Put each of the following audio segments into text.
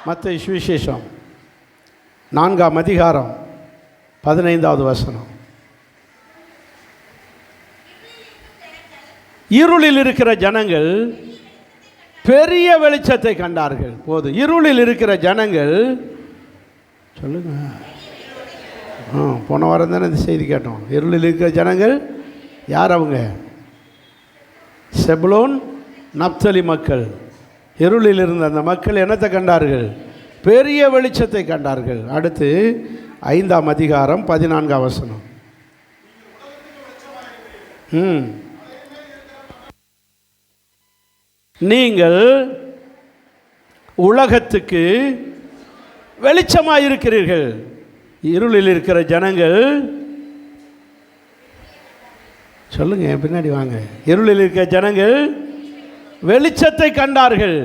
மத்தேயு சுவிசேஷம் 4ஆம் அதிகாரம் 15வது வசனம். இருளில் இருக்கிற ஜனங்கள் பெரிய வெளிச்சத்தை கண்டார்கள். போது இருளில் இருக்கிற ஜனங்கள் சொல்லுங்க. போன வாரம் தானே இந்த செய்தி கேட்டோம். இருளில் இருக்கிற ஜனங்கள் யார்? அவங்க செபுலோன் நப்தலி மக்கள். இருளில் இருந்த அந்த மக்கள் என்னத்தை கண்டார்கள்? பெரிய வெளிச்சத்தை கண்டார்கள். அடுத்து 5ஆம் அதிகாரம் 14ஆம் வசனம். நீங்கள் உலகத்துக்கு வெளிச்சமாக இருக்கிறீர்கள். இருளில் இருக்கிற ஜனங்கள் சொல்லுங்க, பின்னாடி வாங்க. இருளில் இருக்கிற ஜனங்கள் வெளிச்சத்தை கண்டார்கள்.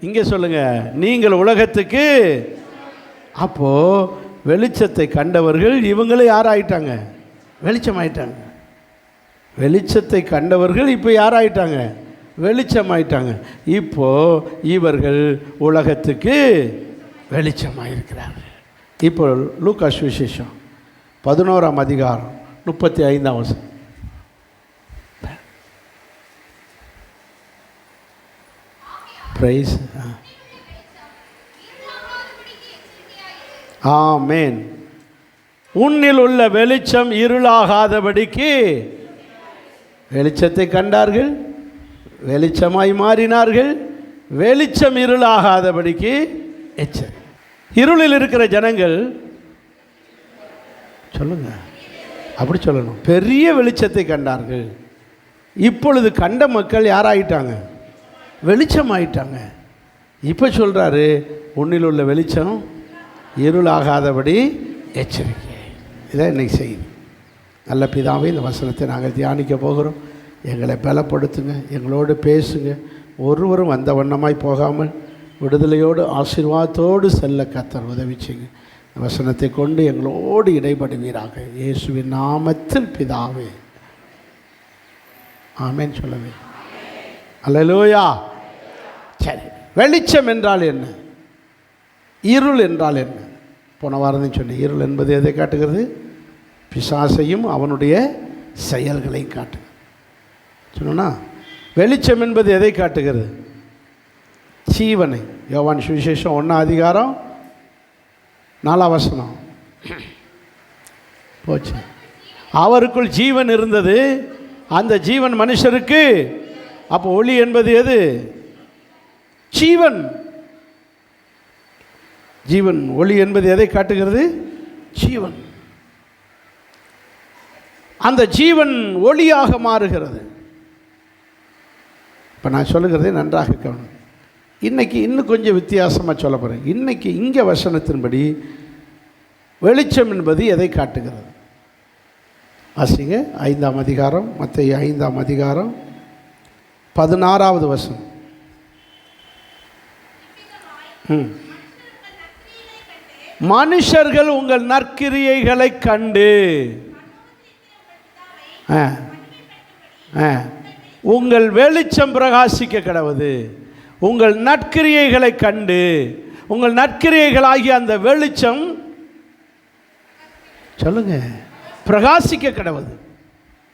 இங்கே சொல்லுங்க, நீங்கள் உலகத்துக்கு. அப்போ வெளிச்சத்தை கண்டவர்கள் இவங்களே யாராயிட்டாங்க? வெளிச்சமாயிட்டாங்க. வெளிச்சத்தை கண்டவர்கள் இப்போ யாராயிட்டாங்க? வெளிச்சமாயிட்டாங்க. இப்போ இவர்கள் உலகத்துக்கு வெளிச்சமாயிருக்கிறார்கள். இப்போ லூக்கா சுவிசேஷம் 11ஆம் அதிகாரம் 35ஆம் வசனம். பிரைஸ். ஆமென். உன்னில் உள்ள வெளிச்சம் இருளாகாதபடிக்கு வெளிச்சத்தை கண்டார்கள், வெளிச்சமாய் மாறினார்கள். வெளிச்சம் இருளாகாதபடிக்கு எச்சரிக்கை. இருளில் இருக்கிற ஜனங்கள் சொல்லுங்க, அப்படி சொல்லணும், பெரிய வெளிச்சத்தை கண்டார்கள். இப்பொழுது கண்ட மக்கள் யாராயிட்டாங்க? வெளிச்சமாயிட்டாங்க. இப்போ சொல்கிறாரு, உன்னில் உள்ள வெளிச்சம் இருளாகாதபடி எச்சரிக்கை. இதான் இன்னைக்கு செய்தி. நல்ல பிதாவே, இந்த வசனத்தை நாங்கள் தியானிக்க போகிறோம். எங்களை பலப்படுத்துங்க, எங்களோடு பேசுங்க. ஒருவரும் வந்த வண்ணமாய் போகாமல் விடுதலையோடு ஆசீர்வாதத்தோடு செல்ல கர்த்தர் உதவி செய்யுங்க. வசனத்தை கொண்டு எங்களோடு இடைப்படுவீராக. இயேசுவின் நாமத்தில் பிதாவே, ஆமென். சொல்லவே அல்லேலூயா. சரி, வெளிச்சம் என்றால் என்ன? இருள் என்றால் என்ன? போன வாரம் சொன்னேன். இருள் என்பது எதை காட்டுகிறது? பிசாசையும் அவனுடைய செயல்களையும் காட்டுகிறது. சொன்னா, வெளிச்சம் என்பது எதை காட்டுகிறது? ஜீவனை. யோவான் சுவிசேஷம் 1ஆம் அதிகாரம் 4ஆம் வசனம். போச்சு. அவருக்குள் ஜீவன் இருந்தது, அந்த ஜீவன் மனுஷருக்கு. அப்போ ஒளி என்பது எது? ஜீவன். ஜீவன். ஒளி என்பது எதை காட்டுகிறது? ஜீவன். அந்த ஜீவன் ஒளியாக மாறுகிறது. இப்போ நான் சொல்லுகிறதை நன்றாக கவனம். இன்றைக்கி இன்னும் கொஞ்சம் வித்தியாசமாக சொல்ல போகிறேன். இன்றைக்கி இங்கே வசனத்தின்படி வெளிச்சம் என்பது எதை காட்டுகிறது? வாசிங்க. 5ஆம் அதிகாரம், மத்தேயு 5ஆம் அதிகாரம் 16வது வசனம். மனுஷர்கள் உங்கள் நற்கிரியைகளை கண்டு உங்கள் வெளிச்சம் பிரகாசிக்க கடவுது. உங்கள் நற்கிரியைகளை கண்டு, உங்கள் நற்கிரியைகளாகிய அந்த வெளிச்சம் சொல்லுங்க பிரகாசிக்க கடவுது.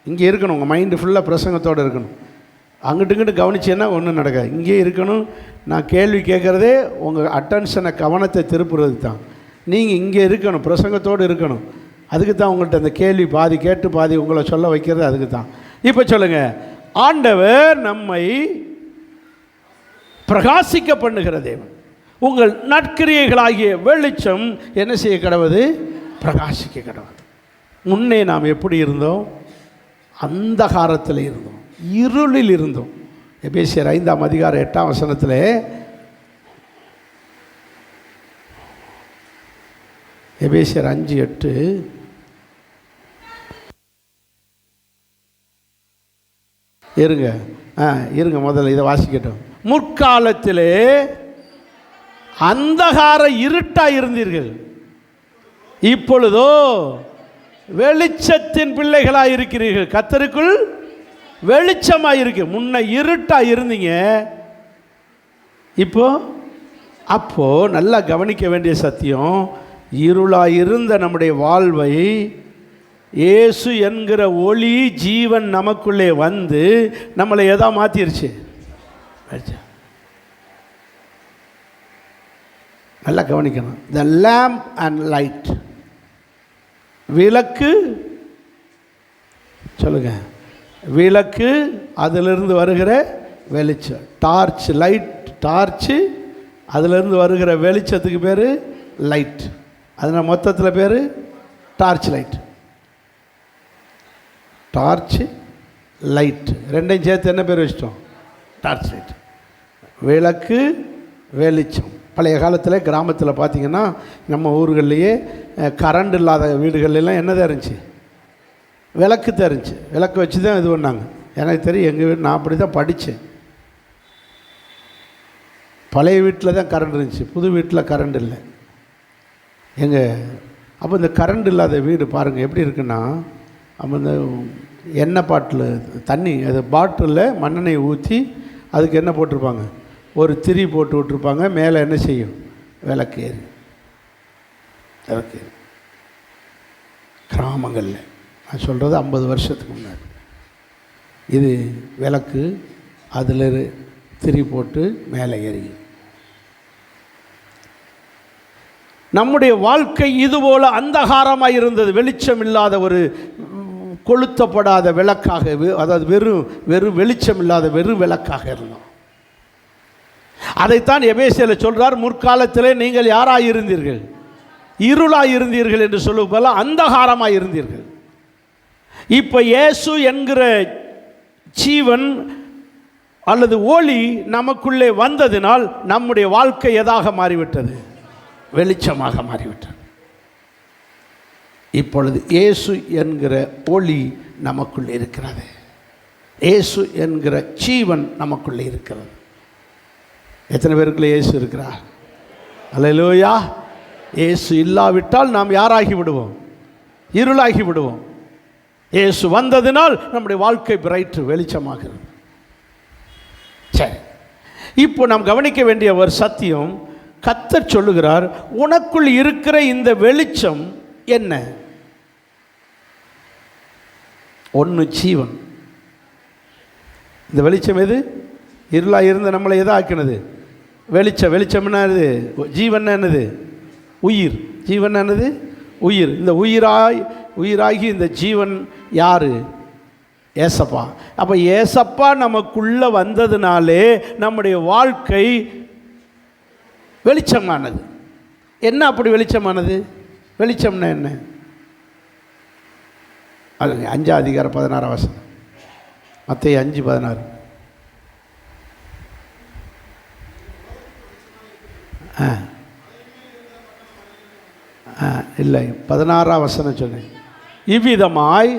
இங்கே இருக்கணும். உங்கள் மைண்டு ஃபுல்லாக பிரசங்கத்தோடு இருக்கணும். அங்கிட்டு இங்கிட்டு கவனிச்சேன்னா ஒன்றும் நடக்காது. இங்கே இருக்கணும். நான் கேள்வி கேட்குறதே உங்கள் அட்டென்ஷனை, கவனத்தை திருப்புறது தான். நீங்கள் இங்கே இருக்கணும், பிரசங்கத்தோடு இருக்கணும். அதுக்கு தான் உங்கள்கிட்ட அந்த கேள்வி பாதி கேட்டு பாதி உங்களை சொல்ல வைக்கிறது. அதுக்கு தான். இப்போ சொல்லுங்கள், ஆண்டவர் நம்மை பிரகாசிக்க பண்ணுகிற தேவன். உங்கள் நற்கிரியைகளாகிய வெளிச்சம் என்ன செய்ய கடவுது? பிரகாசிக்க கடவுது. முன்னே நாம் எப்படி இருந்தோம்? அந்தகாரத்தில் இருந்தோம், இருளில் இருந்தோம். எபேசியர் 5ஆம் அதிகாரம் 8ஆம் வசனத்தில், எபேசியர் 5:8, இருங்க முதல்ல இதை வாசிக்கட்டும். முற்காலத்திலே அந்தகார இருட்டாக இருந்தீர்கள், இப்பொழுதோ வெளிச்சத்தின் பிள்ளைகளாக இருக்கிறீர்கள். கர்த்தருக்குள் வெளிச்சமாக இருக்கு. முன்ன இருட்டாக இருந்தீங்க, இப்போ அப்போது நல்லா கவனிக்க வேண்டிய சத்தியம், இருளாக இருந்த நம்முடைய வாழ்வை இயேசு என்கிற ஒளி ஜீவன் நமக்குள்ளே வந்து நம்மளை எதா மாற்றிருச்சு. நல்லா கவனிக்கணும். த லேம்ப் அண்ட் லைட், விளக்கு, சொல்லுங்க, விளக்கு, அதிலிருந்து வருகிற வெளிச்சம், டார்ச், லைட், டார்ச்சு, அதிலிருந்து வருகிற வெளிச்சத்துக்கு பேர் லைட். அதனால் மொத்தத்தில் பேர் டார்ச் லைட். டார்ச்சு லைட் ரெண்டையும் சேர்த்து என்ன பேர் வச்சிட்டோம்? Torch light. விளக்கு, வெளிச்சம். பழைய காலத்தில் கிராமத்தில் பார்த்திங்கன்னா நம்ம ஊர்கள்லேயே கரண்ட் இல்லாத வீடுகள்லாம் என்ன இருந்துச்சு? விளக்கு தெரிஞ்சு, விளக்கு வச்சு தான் இது பண்ணாங்க. எனக்கு தெரியும், எங்கள் வீடு, நான் அப்படி தான் படித்தேன். பழைய வீட்டில் தான் கரண்ட் இருந்துச்சு, புது வீட்டில் கரண்ட் இல்லை. அப்போ இந்த கரண்ட் இல்லாத வீடு பாருங்கள் எப்படி இருக்குன்னா, அப்போ இந்த எண்ணெய் பாட்டில் தண்ணி, அது பாட்டிலில் மண்ணெண்ணெய் ஊற்றி அதுக்கு என்ன போட்டிருப்பாங்க, ஒரு திரி போட்டு விட்டுருப்பாங்க, மேலே என்ன செய்யும், விளக்கு ஏறி. விளக்கு கிராமங்களில் நான் சொல்கிறது 50 வருஷத்துக்கு முன்னாடி. இது விளக்கு, அதில் திரி போட்டு மேலே ஏறி. நம்முடைய வாழ்க்கை இதுபோல் அந்தகாரமாக இருந்தது. வெளிச்சம் இல்லாத ஒரு கொளுத்தப்படாத விளக்காக, அதாவது வெறும் வெளிச்சம் இல்லாத வெறும் விளக்காக இருந்தோம். அதைத்தான் எபேசியரில் சொல்றார், முற்காலத்திலே நீங்கள் யாராக இருந்தீர்கள்? இருளாக இருந்தீர்கள் என்று சொல்லும் போல அந்தகாரமாக இருந்தீர்கள். இப்போ இயேசு என்கிற ஜீவன் அல்லது ஒளி நமக்குள்ளே வந்ததினால் நம்முடைய வாழ்க்கை எதாக மாறிவிட்டது? வெளிச்சமாக மாறிவிட்டது. இப்பொழுது இயேசு என்கிற ஒளி நமக்குள்ளே இருக்கிறது. இயேசு என்கிற ஜீவன் நமக்குள்ளே இருக்கிறது. எத்தனை பேருக்குள்ளே இயேசு இருக்கிறார்? அல்லேலூயா. இயேசு இல்லாவிட்டால் நாம் யாராகி விடுவோம்? இருளாகி விடுவோம். இயேசு வந்ததினால் நம்முடைய வாழ்க்கை பிரைட், வெளிச்சமாகிறது. சரி, இப்போ நாம் கவனிக்க வேண்டிய ஒரு சத்தியம், கர்த்தர் சொல்லுகிறார், உனக்குள் இருக்கிற இந்த வெளிச்சம் என்ன? ஒன்று ஜீவன். இந்த வெளிச்சம் எது? இருளாக இருந்த நம்மளை எதை ஆக்கினது? வெளிச்சம். வெளிச்சம்னா என்னது? ஜீவன் என்னது? உயிர். ஜீவன் என்னது? உயிர். இந்த உயிராகி இந்த ஜீவன் யாரு? ஏசப்பா. அப்போ ஏசப்பா நமக்குள்ளே வந்ததுனாலே நம்முடைய வாழ்க்கை வெளிச்சமானது. என்ன அப்படி வெளிச்சமானது? வெளிச்சம்னா என்ன? அது 5:16 மத்தேயு 5:16. இல்லை, 16 சொன்னேன். இவ்விதமாய்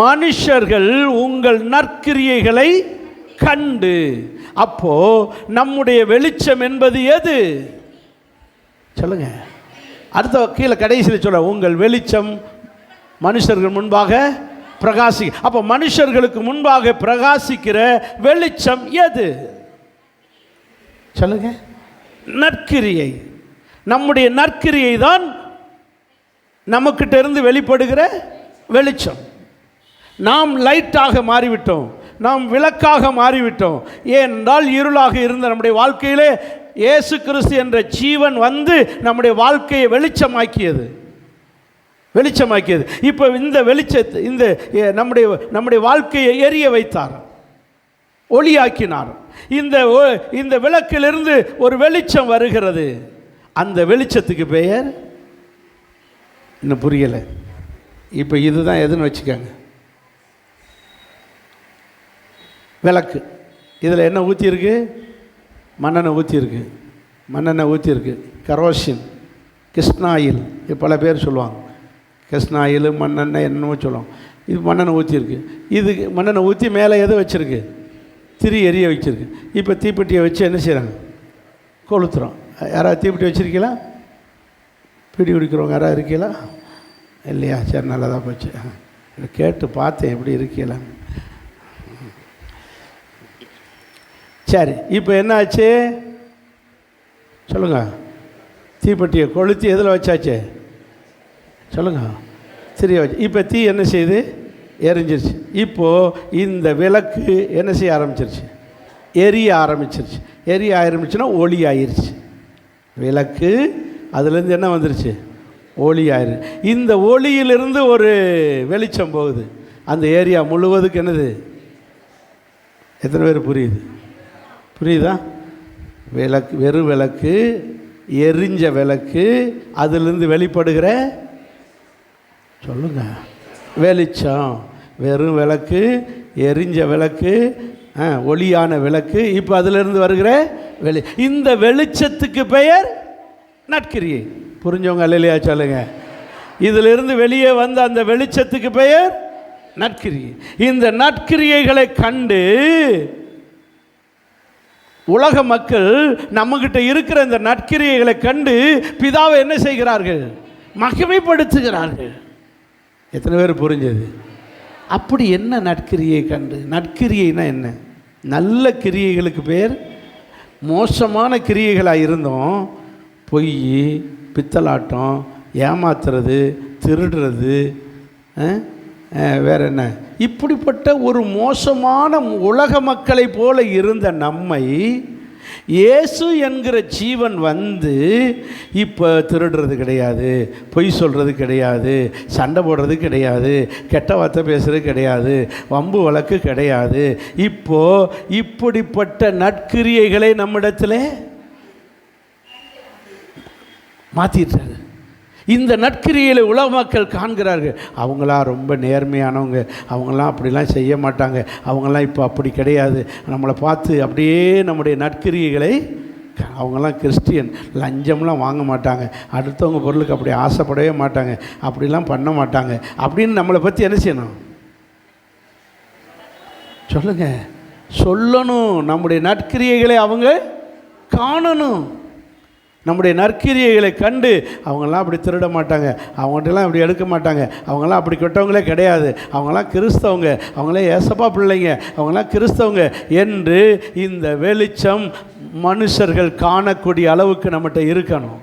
மனுஷர்கள் உங்கள் நற்கிரியைகளை கண்டு. அப்போ நம்முடைய வெளிச்சம் என்பது எது? சொல்லுங்க. அடுத்த கீழே கடைசியில் சொல்ல, உங்கள் வெளிச்சம் மனுஷர்கள் முன்பாக பிரகாசி. அப்போ மனுஷர்களுக்கு முன்பாக பிரகாசிக்கிற வெளிச்சம் எது? சொல்லுங்க. நற்கிரியை. நம்முடைய நற்கிரியை தான் நமக்கிட்ட இருந்து வெளிப்படுகிற வெளிச்சம். நாம் லைட்டாக மாறிவிட்டோம், நாம் விளக்காக மாறிவிட்டோம். ஏனென்றால் இருளாக இருந்த நம்முடைய வாழ்க்கையிலே இயேசு கிறிஸ்து என்ற ஜீவன் வந்து நம்முடைய வாழ்க்கையை வெளிச்சமாக்கியது. இப்போ இந்த வெளிச்சத்தை, இந்த நம்முடைய வாழ்க்கையை எரிய வைத்தார், ஒளியாக்கினார். இந்த விளக்கிலிருந்து ஒரு வெளிச்சம் வருகிறது. அந்த வெளிச்சத்துக்கு பெயர் இன்னும் புரியலை. இப்போ இதுதான் எதுன்னு வச்சுக்கோங்க, விளக்கு. இதில் என்ன ஊற்றிருக்கு? மண்ணெண்ணெய் ஊற்றிருக்கு. மண்ணெண்ணெய் ஊற்றிருக்கு. கரோசின், கிருஷ்ணாயில், இது பல பேர் சொல்லுவாங்க. கிருஷ்ணாயில், மண்ணெண்ணெய் என்னமோ சொல்லுவாங்க. இது மண்ணெண்ணெய் ஊற்றிருக்கு. இது மண்ணெண்ணெய் ஊற்றி மேலே எது வச்சுருக்கு? திரி எரிய வச்சுருக்கு. இப்போ தீப்பெட்டியை வச்சு என்ன செய்கிறாங்க? கொளுத்துறோம். யாராவது தீப்பெட்டி வச்சுருக்கீங்களா? பிடி குடிக்கிறவங்க யாராவது இருக்கீங்களா? இல்லையா? சரி, நல்லதாக போச்சு. கேட்டு பார்த்தேன் எப்படி இருக்கீங்களா. சரி, இப்போ என்னாச்சு? சொல்லுங்கள். தீப்பெட்டியை கொளுத்தி எதில் வச்சாச்சு? சொல்லுங்கள். சரியா வச்சு. இப்போ தீ என்ன செய்யுது? எரிஞ்சிருச்சு. இப்போது இந்த விளக்கு என்ன செய்ய ஆரம்பிச்சிருச்சு? எரிய ஆரம்பிச்சிருச்சு. எரிய ஆரம்பிச்சுன்னா ஒளி ஆயிடுச்சு. விளக்கு அதுலேருந்து என்ன வந்துருச்சு? ஒளி ஆயிடுச்சு. இந்த ஒளியிலிருந்து ஒரு வெளிச்சம் போகுது. அந்த ஏரியா முழுவதுக்கு என்னது? எத்தனை பேர் புரியுது? புரியுதா? விளக்கு, வெறும் விளக்கு, எரிஞ்ச விளக்கு, அதிலிருந்து வெளிப்படுகிற சொல்லுங்க வெளிச்சம். வெறும் விளக்கு, எரிஞ்ச விளக்கு, ஒளியான விளக்கு. இப்போ அதிலிருந்து வருகிற இந்த வெளிச்சத்துக்கு பெயர் நற்கிரியை. புரிஞ்சவங்க அல்லையா சொல்லுங்க. இதிலிருந்து வெளியே வந்த அந்த வெளிச்சத்துக்கு பெயர் நற்கிரியை. இந்த நற்கிரியைகளை கண்டு உலக மக்கள் நம்மகிட்ட இருக்கிற இந்த நற்கிரியைகளை கண்டு பிதாவை என்ன செய்கிறார்கள்? மகிமைப்படுத்துகிறார்கள். எத்தனை பேர் புரிஞ்சது? அப்படி என்ன நற்கிரியை கண்டு? நற்கிரியைனா என்ன? நல்ல கிரியைகளுக்கு பேர். மோசமான கிரியைகளாக இருந்தோம். பொய், பித்தலாட்டம், ஏமாத்துறது, திருடுறது, வேற என்ன, இப்படிப்பட்ட ஒரு மோசமான உலக மக்களை போல இருந்த நம்மை இயேசு என்கிற ஜீவன் வந்து இப்போ திருடுறது கிடையாது, பொய் சொல்கிறது கிடையாது, சண்டை போடுறது கிடையாது, கெட்ட வார்த்தை பேசுகிறது கிடையாது, வம்பு வழக்கு கிடையாது. இப்படிப்பட்ட நற்கிரியைகளை நம்மிடத்தில் மாற்றிட்டாரு. இந்த நற்கிரியை உலக மக்கள் காண்கிறார்கள். அவங்களாம் ரொம்ப நேர்மையானவங்க, அவங்களாம் அப்படிலாம் செய்ய மாட்டாங்க, அவங்களாம் இப்போ அப்படி கிடையாது. நம்மளை பார்த்து அப்படியே நம்முடைய நற்கிரியைகளை, அவங்களாம் கிறிஸ்டியன், லஞ்சம்லாம் வாங்க மாட்டாங்க, அடுத்தவங்க பொருளுக்கு அப்படி ஆசைப்படவே மாட்டாங்க, அப்படிலாம் பண்ண மாட்டாங்க அப்படின்னு நம்மளை பற்றி என்ன செய்யணும்? சொல்லுங்கள், சொல்லணும். நம்முடைய நற்கிரியைகளை அவங்க காணணும். நம்முடைய நற்கிரியைகளை கண்டு அவங்களாம் அப்படி திருட மாட்டாங்க, அவங்கள்ட்டலாம் அப்படி எடுக்க மாட்டாங்க, அவங்களாம் அப்படி கெட்டவங்களே கிடையாது, அவங்களாம் கிறிஸ்தவங்க, அவங்களாம் ஏசப்பா பிள்ளைங்க, அவங்களாம் கிறிஸ்தவங்க என்று இந்த வெளிச்சம் மனுஷர்கள் காணக்கூடிய அளவுக்கு நம்மகிட்ட இருக்கணும்.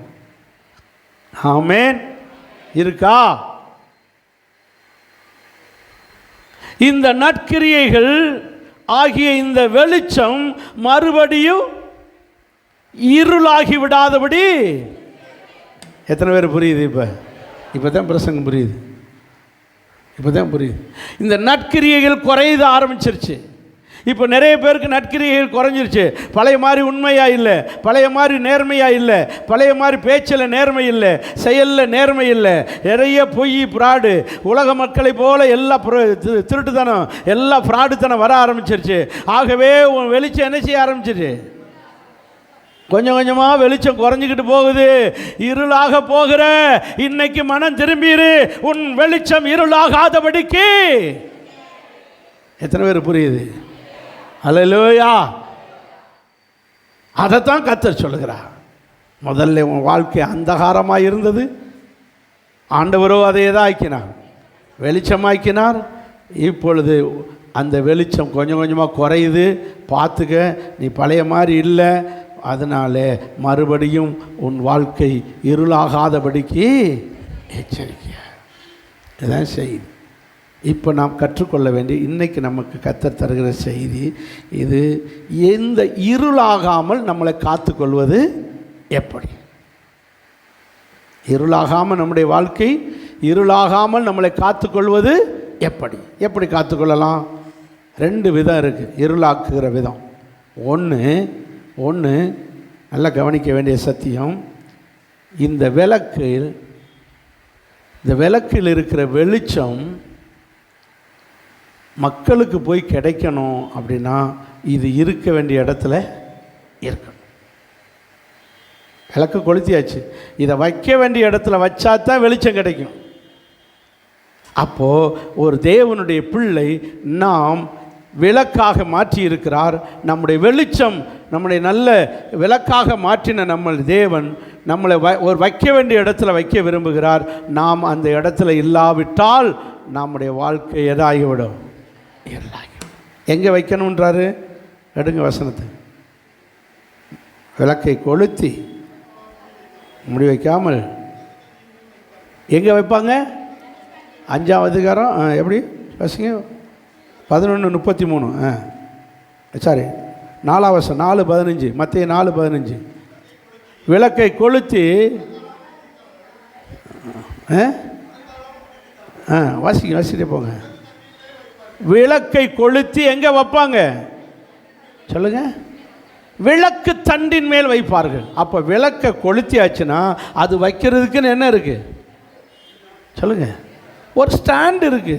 ஆமென். இருக்கா? இந்த நற்கிரியைகள் ஆகிய இந்த வெளிச்சம் மறுபடியும் இருளாகி விடாதபடி. எத்தனை பேர் புரியுது? இப்போ தான் பிரசங்கம் புரியுது. இப்போ தான் புரியுது. இந்த நற்கிரியைகள் குறைய ஆரம்பிச்சிருச்சு. இப்போ நிறைய பேருக்கு நற்கிரியைகள் குறைஞ்சிருச்சு. பழைய மாதிரி உண்மையாக இல்லை, பழைய மாதிரி நேர்மையாக இல்லை, பழைய மாதிரி பேச்சில் நேர்மை இல்லை, செயலில் நேர்மை இல்லை, நிறைய பொய், ஃப்ராடு, உலக மக்களை போல எல்லா திருட்டுத்தனம், எல்லா ஃப்ராடுத்தனம் வர ஆரம்பிச்சிருச்சு. ஆகவே உன் வெளிச்சம் என்ன செய்ய ஆரம்பிச்சிருச்சு? கொஞ்சம் கொஞ்சமாக வெளிச்சம் குறைஞ்சிக்கிட்டு போகுது. இருளாக போகிற இன்னைக்கு மனம் திரும்பிடு, உன் வெளிச்சம் இருளாகாதபடிக்கு. எத்தனை பேர் புரியுது? அல்லேலூயா. அதைத்தான் கர்த்தர் சொல்லுகிறார். முதல்ல உன் வாழ்க்கை அந்தகாரமாக இருந்தது, ஆண்டவரோ அதை எதா ஆக்கினார்? வெளிச்சமாக்கினார். இப்பொழுது அந்த வெளிச்சம் கொஞ்சம் கொஞ்சமாக குறையுது. பார்த்துக்க, நீ பழைய மாதிரி இல்லை. அதனால மறுபடியும் உன் வாழ்க்கை இருளாகாதபடிக்கு எச்சரிக்கை. இதுதான் செய்தி. இப்போ நாம் கற்றுக்கொள்ள வேண்டிய, இன்றைக்கி நமக்கு கர்த்தர் தருகிற செய்தி இது. எந்த இருளாகாமல் நம்மளை காத்துக்கொள்வது எப்படி? இருளாகாமல் நம்முடைய வாழ்க்கை இருளாகாமல் நம்மளை காத்துக்கொள்வது எப்படி? எப்படி காத்துக்கொள்ளலாம்? ரெண்டு விதம் இருக்குது இருளாக்குகிற விதம். ஒன்று நல்லா கவனிக்க வேண்டிய சத்தியம், இந்த விளக்கில் இருக்கிற வெளிச்சம் மக்களுக்கு போய் கிடைக்கணும் அப்படின்னா இது இருக்க வேண்டிய இடத்துல இருக்கணும். விளக்கு கொளுத்தியாச்சு, இதை வைக்க வேண்டிய இடத்துல வச்சா தான் வெளிச்சம் கிடைக்கும். அப்போது ஒரு தேவனுடைய பிள்ளை நாம் விளக்காக மாற்றி இருக்கிறார். நம்முடைய வெளிச்சம், நம்முடைய நல்ல விளக்காக மாற்றின நம்ம தேவன் நம்மளை ஒரு வைக்க வேண்டிய இடத்துல வைக்க விரும்புகிறார். நாம் அந்த இடத்துல இல்லாவிட்டால் நம்முடைய வாழ்க்கை எதாகிவிடும்? எங்கே வைக்கணுன்றாரு? எடுங்க வசனத்தை. விளக்கை கொளுத்தி முடி வைக்காமல் எங்கே வைப்பாங்க? 5ஆம் அதிகாரம் எப்படி பசங்க 11:33 சாரி 4ஆம் வசனம் 4:15 மத்தேயு 4:15 விளக்கை கொளுத்தி வாசிக்கிட்டே போங்க. விளக்கை கொளுத்தி எங்கே வைப்பாங்க சொல்லுங்க? விளக்கு தண்டின் மேல் வைப்பார்கள். அப்போ விளக்கை கொளுத்தியாச்சுன்னா அது வைக்கிறதுக்குன்னு என்ன இருக்கு சொல்லுங்க? ஒரு ஸ்டாண்ட் இருக்கு.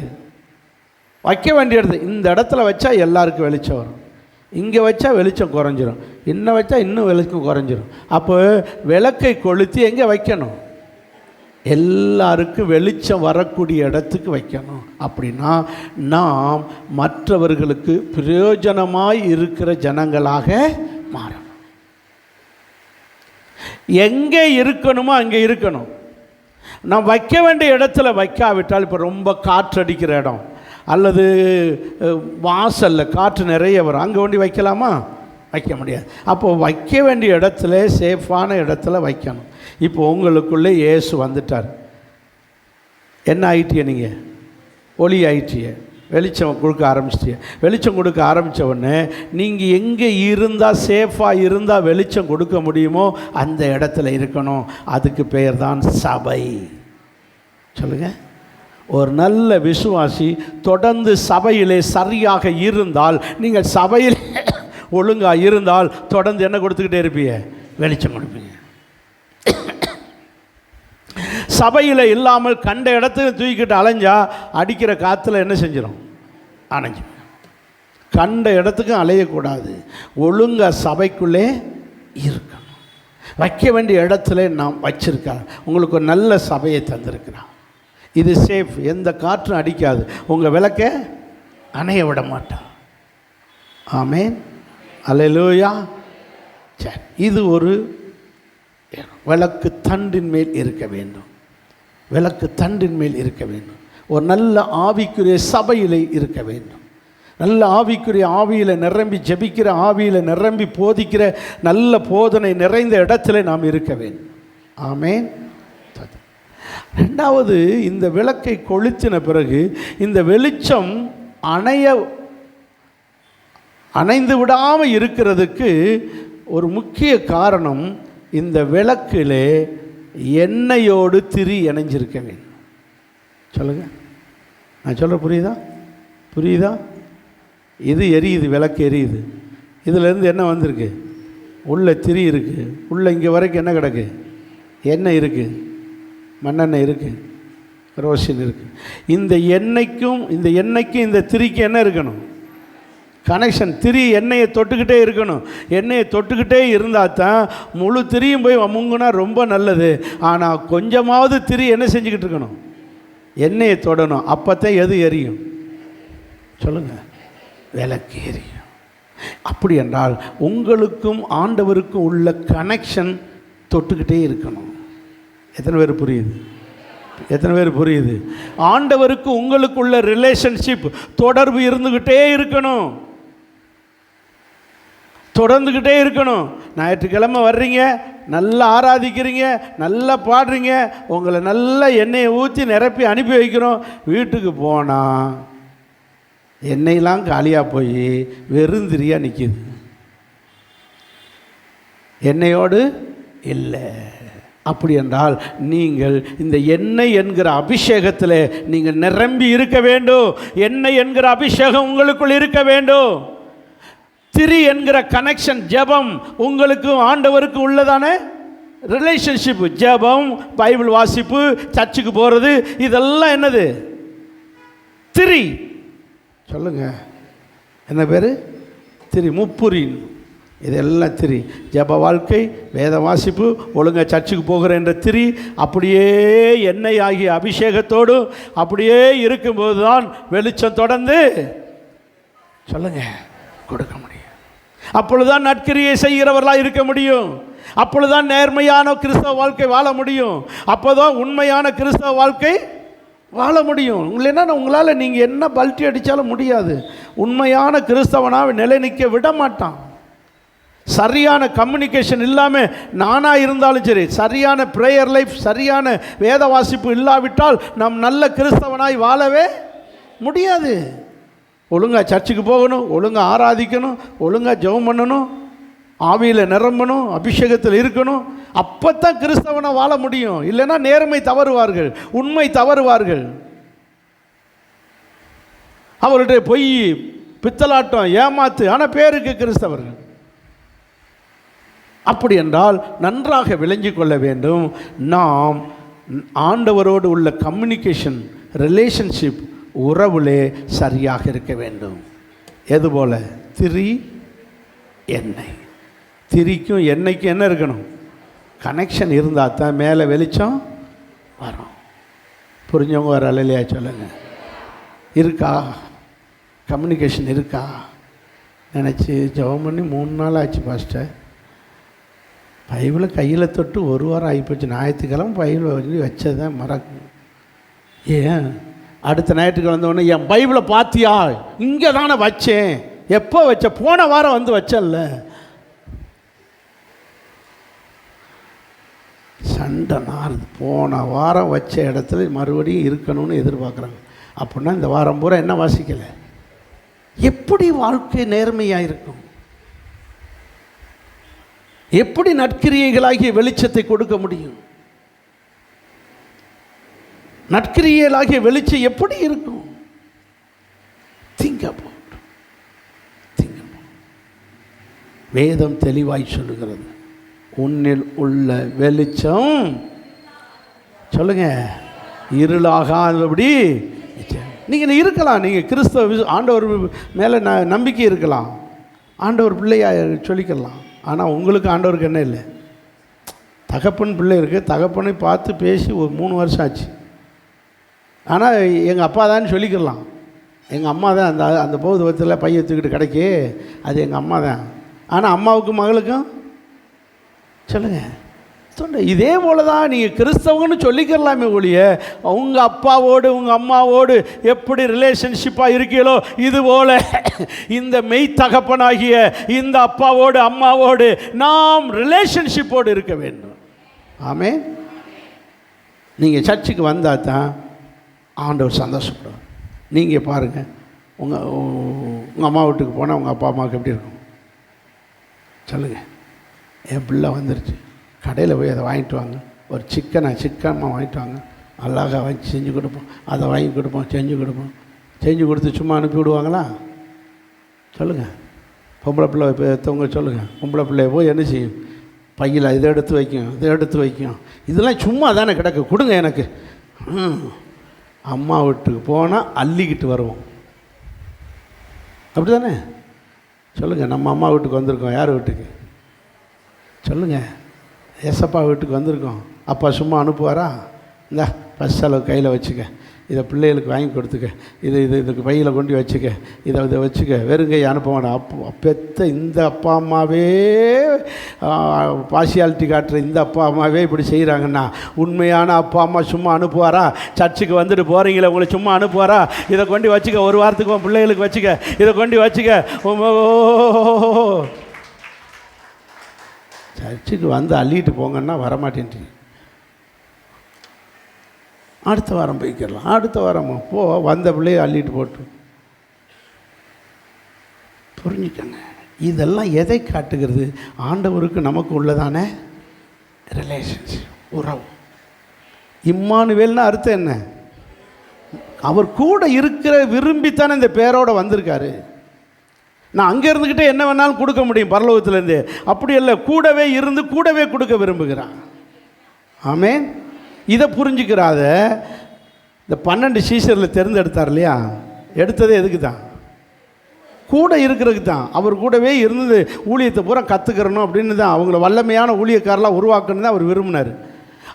வைக்க வேண்டிய இடத்து இந்த இடத்துல வச்சா எல்லாருக்கும் வெளிச்சம் வரும், இங்கே வச்சா வெளிச்சம் குறைஞ்சிரும், இன்னும் வச்சா இன்னும் வெளிச்சம் குறைஞ்சிரும். அப்போ விளக்கை கொளுத்தி எங்கே வைக்கணும்? எல்லாருக்கும் வெளிச்சம் வரக்கூடிய இடத்துக்கு வைக்கணும். அப்படின்னா நாம் மற்றவர்களுக்கு பிரயோஜனமாய் இருக்கிற ஜனங்களாக மாறணும். எங்கே இருக்கணுமோ அங்கே இருக்கணும். நாம் வைக்க வேண்டிய இடத்துல வைக்காவிட்டால், இப்போ ரொம்ப காற்றடிக்கிற இடம் அல்லது வாசலில் காற்று நிறைய வரும், அங்கே கொண்டு வைக்கலாமா? வைக்க முடியாது. அப்போது வைக்க வேண்டிய இடத்துல சேஃபான இடத்துல வைக்கணும். இப்போ உங்களுக்குள்ளே இயேசு வந்துட்டார். என்ன ஆயிட்டிய? நீங்கள் ஒளி ஆயிட்டிய, வெளிச்சம் கொடுக்க ஆரம்பிச்சிட்டிய. வெளிச்சம் கொடுக்க ஆரம்பித்த உடனே நீங்கள் எங்கே இருந்தால் சேஃபாக இருந்தால் வெளிச்சம் கொடுக்க முடியுமோ அந்த இடத்துல இருக்கணும். அதுக்கு பெயர் தான் சபை. சொல்லுங்கள். ஒரு நல்ல விசுவாசி தொடர்ந்து சபையிலே சரியாக இருந்தால், நீங்கள் சபையில் ஒழுங்காக இருந்தால் தொடர்ந்து என்ன கொடுத்துக்கிட்டே இருப்பீங்க? வெளிச்சம் கொடுப்பீங்க. சபையில் இல்லாமல் கண்ட இடத்துக்கு தூக்கிட்டு அலைஞ்சா அடிக்கிற காற்றுல என்ன செஞ்சிடும்? அணைஞ்சு. கண்ட இடத்துக்கும் அலையக்கூடாது. ஒழுங்காக சபைக்குள்ளே இருக்கணும். வைக்க வேண்டிய இடத்துல நாம் வச்சிருக்கா. உங்களுக்கு ஒரு நல்ல சபையை தந்திருக்கிறான். இது சேஃப், எந்த காற்றும் அடிக்காது, உங்கள் விளக்கை அணைய விட மாட்டான். ஆமேன், அல்லேலூயா. சரி, இது ஒரு விளக்கு தண்டின் மேல் இருக்க வேண்டும். விளக்கு தண்டின் மேல் இருக்க வேண்டும். ஒரு நல்ல ஆவிக்குரிய சபையில் இருக்க வேண்டும். நல்ல ஆவிக்குரிய ஆவியில் நிரம்பி ஜெபிக்கிற, ஆவியில் நிரம்பி போதிக்கிற நல்ல போதனை நிறைந்த இடத்துல நாம் இருக்க வேண்டும். ஆமேன். ரெண்டாவது, இந்த விளக்கை கொளுத்தின பிறகு இந்த வெளிச்சம் அணைந்து விடாமல் இருக்கிறதுக்கு ஒரு முக்கிய காரணம், இந்த விளக்கிலே எண்ணெயோடு திரி இணைஞ்சிருக்க வேண்டும். சொல்லுங்கள், நான் சொல்ல புரியுதா? இது எரியுது, விளக்கு எரியுது. இதிலேருந்து என்ன வந்திருக்கு? உள்ள திரி இருக்குது. உள்ள இங்கே வரைக்கும் என்ன கிடக்கு? எண்ணெய் இருக்குது, மண்ணெண்ணெய் இருக்குது, ரோஷன் இருக்குது. இந்த எண்ணெய்க்கும் இந்த திரிக்கு என்ன இருக்கணும்? கனெக்ஷன். திரி எண்ணெயை தொட்டுக்கிட்டே இருக்கணும். எண்ணெயை தொட்டுக்கிட்டே இருந்தால் தான் முழு திரியும் போய் முங்குனா ரொம்ப நல்லது. ஆனால் கொஞ்சமாவது திரி என்ன செஞ்சுக்கிட்டு இருக்கணும்? எண்ணெயை தொடணும். அப்போ தான் எது எரியும்? சொல்லுங்கள், விளக்கு எரியும். அப்படி என்றால் உங்களுக்கும் ஆண்டவருக்கும் உள்ள கனெக்ஷன் தொட்டுக்கிட்டே இருக்கணும். எத்தனை பேர் புரியுது? ஆண்டவருக்கு உங்களுக்கு உள்ள ரிலேஷன்ஷிப், தொடர்பு இருந்துக்கிட்டே இருக்கணும், தொடர்ந்துக்கிட்டே இருக்கணும். ஞாயிற்றுக்கிழமை வர்றீங்க, நல்லா ஆராதிக்கிறீங்க, நல்லா பாடுறீங்க, உங்களை நல்லா எண்ணெயை ஊற்றி நிரப்பி அனுப்பி வைக்கிறோம். வீட்டுக்கு போனால் எண்ணெயெல்லாம் காலியாக போய் வெறுந்திரியாக நிற்கிது, எண்ணெயோடு இல்லை. அப்படி என்றால் நீங்கள் இந்த எண்ணெய் என்கிற அபிஷேகத்தில் நீங்கள் நிரம்பி இருக்க வேண்டும். எண்ணெய் என்கிற அபிஷேகம் உங்களுக்குள் இருக்க வேண்டும். திரி என்கிற கனெக்ஷன், ஜெபம், உங்களுக்கும் ஆண்டவருக்கு உள்ளதான ரிலேஷன்ஷிப், ஜெபம், பைபிள் வாசிப்பு, சர்ச்சுக்கு போகிறது, இதெல்லாம் என்னது? திரி. சொல்லுங்க, என்ன பேர்? திரி, முப்புரின். இதெல்லாம் திரி. ஜெப வாழ்க்கை, வேத வாசிப்பு, ஒழுங்காக சர்ச்சுக்கு போகிற என்ற திரி அப்படியே எண்ணெய் ஆகிய அபிஷேகத்தோடு அப்படியே இருக்கும்போது தான் வெளிச்சம் தொடர்ந்து சொல்லுங்க கொடுக்க முடியும். அப்பொழுதுதான் நற்கிரியை செய்கிறவர்களாக இருக்க முடியும். அப்பொழுதுதான் நேர்மையான கிறிஸ்தவ வாழ்க்கை வாழ முடியும். அப்போதான் உண்மையான கிறிஸ்தவ வாழ்க்கை வாழ முடியும். இல்லைன்னா உங்களால் நீங்கள் என்ன பல்ட்டி அடித்தாலும் முடியாது. உண்மையான கிறிஸ்தவனாக நிலை நிற்க விட மாட்டான். சரியான கம்யூனிகேஷன் இல்லாமல் நானாக இருந்தாலும் சரி, சரியான ப்ரேயர் லைஃப், சரியான வேத வாசிப்பு இல்லாவிட்டால் நாம் நல்ல கிறிஸ்தவனாய் வாழவே முடியாது. ஒழுங்காக சர்ச்சுக்கு போகணும், ஒழுங்காக ஆராதிக்கணும், ஒழுங்காக ஜெபம் பண்ணணும், ஆவியில் நிரம்பணும், அபிஷேகத்தில் இருக்கணும். அப்போ தான் கிறிஸ்தவனை வாழ முடியும். இல்லைன்னா நேர்மை தவறுவார்கள், உண்மை தவறுவார்கள். அவர்கிட்ட பொய், பித்தலாட்டம், ஏமாத்து, ஆனால் பேருக்கு கிறிஸ்தவர்கள். அப்படி என்றால் நன்றாக விளங்கி கொள்ள வேண்டும், நாம் ஆண்டவரோடு உள்ள கம்யூனிகேஷன், ரிலேஷன்ஷிப், உறவுலே சரியாக இருக்க வேண்டும். எதுபோல்? திரி எண்ணெய். திரிக்கும் எண்ணெய்க்கும் என்ன இருக்கணும்? கனெக்ஷன் இருந்தால் தான் மேலே வெளிச்சம் வரும். புரிஞ்சவங்க வர இல்லையா சொல்லுங்கள். இருக்கா? கம்யூனிகேஷன் இருக்கா? நினச்சி ஜெபம் பண்ணி 3 நாள் ஆச்சு பாஸ்டர். பைபிளை கையில் தொட்டு 1 வாரம் ஆகிப்போச்சு. ஞாயிற்றுக்கிழமை பைபிளை வந்து வச்சதான் மறக்கும். ஏன் அடுத்த ஞாயிற்றுக்கிழமை வந்தோடனே என் பைபிளை பார்த்தியா? இங்கே தானே வச்சேன். எப்போ வச்ச? போன வாரம் வந்து வச்சல்ல. சண்டை நாறுது. போன வாரம் வச்ச இடத்துல மறுபடியும் இருக்கணும்னு எதிர்பார்க்குறாங்க. அப்படின்னா இந்த வாரம் பூரா என்ன வாசிக்கலை? எப்படி வாழ்க்கை நேர்மையாக இருக்கும்? எப்படி நற்கிரியைகளாகிய வெளிச்சத்தை கொடுக்க முடியும்? நற்கிரியைகளாகிய வெளிச்சம் எப்படி இருக்கும்? திங்க போ. வேதம் தெளிவாய் சொல்லுகிறது, உன்னில் உள்ள வெளிச்சம் சொல்லுங்க இருளாகாதபடி. நீங்கள் இருக்கலாம், நீங்கள் கிறிஸ்தவ ஆண்டவர் மேலே நம்பிக்கை இருக்கலாம், ஆண்டவர் பிள்ளையாக சொல்லிக்கலாம். ஆனால் உங்களுக்கு ஆண்டவருக்கு என்ன இல்லை? தகப்பன் பிள்ளை இருக்குது. தகப்பனை பார்த்து பேசி ஒரு 3 வருஷம் ஆச்சு. ஆனால் எங்கள் அப்பா தான் சொல்லிக்கலாம். எங்கள் அம்மா தான் அந்த பௌத்தத்தில் பைய தூக்கிட்டு கிடைக்கே, அது எங்கள் அம்மா தான். ஆனால் அம்மாவுக்கும் மகளுக்கும் சொல்லுங்கள் தொண்டை. இதே போல தான் நீங்கள் கிறிஸ்தவங்கன்னு சொல்லிக்கிறலாமே ஒழிய, உங்கள் அப்பாவோடு உங்கள் அம்மாவோடு எப்படி ரிலேஷன்ஷிப்பாக இருக்கீங்களோ இதுபோல் இந்த மெய் தகப்பனாகிய இந்த அப்பாவோடு அம்மாவோடு நாம் ரிலேஷன்ஷிப்போடு இருக்க வேண்டும். ஆமென். நீங்கள் சர்ச்சுக்கு வந்தால் தான் ஆண்டவர் சந்தோஷப்படுவார். நீங்கள் பாருங்கள், உங்கள் அம்மா வீட்டுக்கு போனால் உங்கள் அப்பா அம்மாவுக்கு எப்படி இருக்கும் சொல்லுங்கள். என் பிள்ளை வந்துருச்சு, கடையில் போய் அதை வாங்கிட்டு வாங்க, ஒரு சிக்கமாக வாங்கிட்டு வாங்க, அழகாக வாங்கி செஞ்சு கொடுப்போம், அதை வாங்கி கொடுப்போம், செஞ்சு கொடுப்போம். செஞ்சு கொடுத்து சும்மா அனுப்பி விடுவாங்களா சொல்லுங்கள்? பொம்பளை பிள்ளை பெற்றவங்க சொல்லுங்கள், பொம்பளை பிள்ளைய போய் என்ன செய்யும்? பையில் இதை எடுத்து வைக்கும், இதை எடுத்து வைக்கும். இதெல்லாம் சும்மா தானே கிடக்கு, கொடுங்க எனக்கு. அம்மா வீட்டுக்கு போனால் அள்ளிக்கிட்டு வருவோம். அப்படி தானே சொல்லுங்கள்? நம்ம அம்மா வீட்டுக்கு வந்திருக்கோம். யார் வீட்டுக்கு சொல்லுங்கள்? ஏசப்பா வீட்டுக்கு வந்திருக்கோம். அப்பா சும்மா அனுப்புவாரா? இந்த பஸ் செலவு கையில் வச்சுக்க, இதை பிள்ளைகளுக்கு வாங்கி கொடுத்துக்க, இதுக்கு பையில் கொண்டு வச்சுக்க, இதை வச்சுக்க, வெறுங்கை அனுப்ப வேண்டாம். பெத்த இந்த அப்பா அம்மாவே பார்சியாலிட்டி காட்டுற இந்த அப்பா அம்மாவே இப்படி செய்கிறாங்கன்னா உண்மையான அப்பா அம்மா சும்மா அனுப்புவாரா? சர்ச்சுக்கு வந்துட்டு போகிறீங்களே, உங்களை சும்மா அனுப்புவாரா? இதை கொண்டு வச்சுக்க, 1 வாரத்துக்கு உன் பிள்ளைகளுக்கு வச்சுக்க, இதை கொண்டு வச்சுக்க. சர்ச்சுக்கு வந்து அள்ளிட்டு போங்கன்னா வரமாட்டேன்ட்டு. அடுத்த வாரம் போய்க்கிடலாம், அடுத்த வாரமா போ, வந்த பிள்ளையை அள்ளிட்டு போட்டு. புரிஞ்சுக்கங்க, இதெல்லாம் எதை காட்டுகிறது? ஆண்டவருக்கு நமக்கு உள்ளதான ரிலேஷன்ஷிப், உறவு. இம்மானுவேல்னு அர்த்தம் என்ன? அவர் கூட இருக்கிற விரும்பித்தானே இந்த பேரோடு வந்திருக்காரு. நான் அங்கே இருந்துக்கிட்டே என்ன வேணாலும் கொடுக்க முடியும் பரலோகத்திலேருந்து. அப்படி இல்லை, கூடவே இருந்து கூடவே கொடுக்க விரும்புகிறான். ஆமென். இதை புரிஞ்சுக்கிறாத இந்த 12 சீஷரில் தேர்ந்தெடுத்தார் இல்லையா? எடுத்ததே எதுக்கு தான்? கூட இருக்கிறதுக்கு தான். அவர் கூடவே இருந்து ஊழியத்தை பூரா கற்றுக்கிறணும் அப்படின்னு தான், அவங்கள வல்லமையான ஊழியக்காரெலாம் உருவாக்கணுன்னு தான் அவர் விரும்பினார்.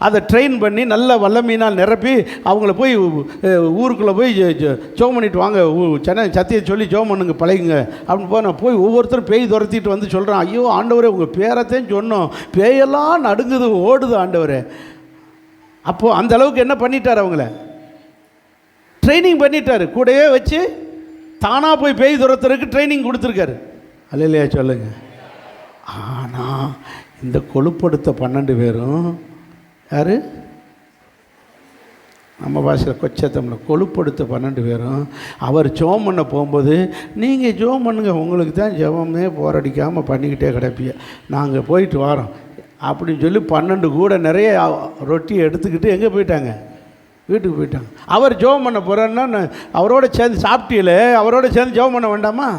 அதை ட்ரெயின் பண்ணி நல்ல வல்லமையினால் நிரப்பி அவங்கள போய் ஊருக்குள்ளே போய் ஜோம் பண்ணிட்டு வாங்க, சென்னை சத்தியை சொல்லி ஜோம் பண்ணுங்க, பழகுங்க அப்படின்னு போய் ஒவ்வொருத்தரும் பேய் துரத்திட்டு வந்து சொல்கிறான், ஐயோ ஆண்டவரே உங்கள் பேரத்தையும் சொன்னோம், பேயெல்லாம் நடுங்குது, ஓடுது ஆண்டவரே. அப்போது அந்த அளவுக்கு என்ன பண்ணிட்டார்? அவங்கள ட்ரைனிங் பண்ணிட்டார். கூடவே வச்சு தானாக போய் பேய் துரத்துறதுக்கு ட்ரைனிங் கொடுத்துருக்காரு. அல்லையா சொல்லுங்கள். ஆனால் இந்த கொழுப்படுத்த 12 பேரும் யார்? நம்ம பாஷையில் கொச்சத்தமிழ் கொழுப்படுத்த 12 பேரும் அவர் ஜெபம் பண்ண போகும்போது, நீங்கள் ஜெபம் பண்ணுங்க, உங்களுக்கு தான் ஜெபமே போரடிக்காமல் பண்ணிக்கிட்டே கிடப்பீங்க, நாங்கள் போயிட்டு வரோம் அப்படின்னு சொல்லி 12 கூட நிறைய ரொட்டியை எடுத்துக்கிட்டு எங்கே போயிட்டாங்க? வீட்டுக்கு போயிட்டாங்க. அவர் ஜெபம் பண்ண போகிறாருன்னா அவரோட சேர்ந்து சாப்பிட்டீங்களே, அவரோட சேர்ந்து ஜெபம் பண்ண வேண்டாமா?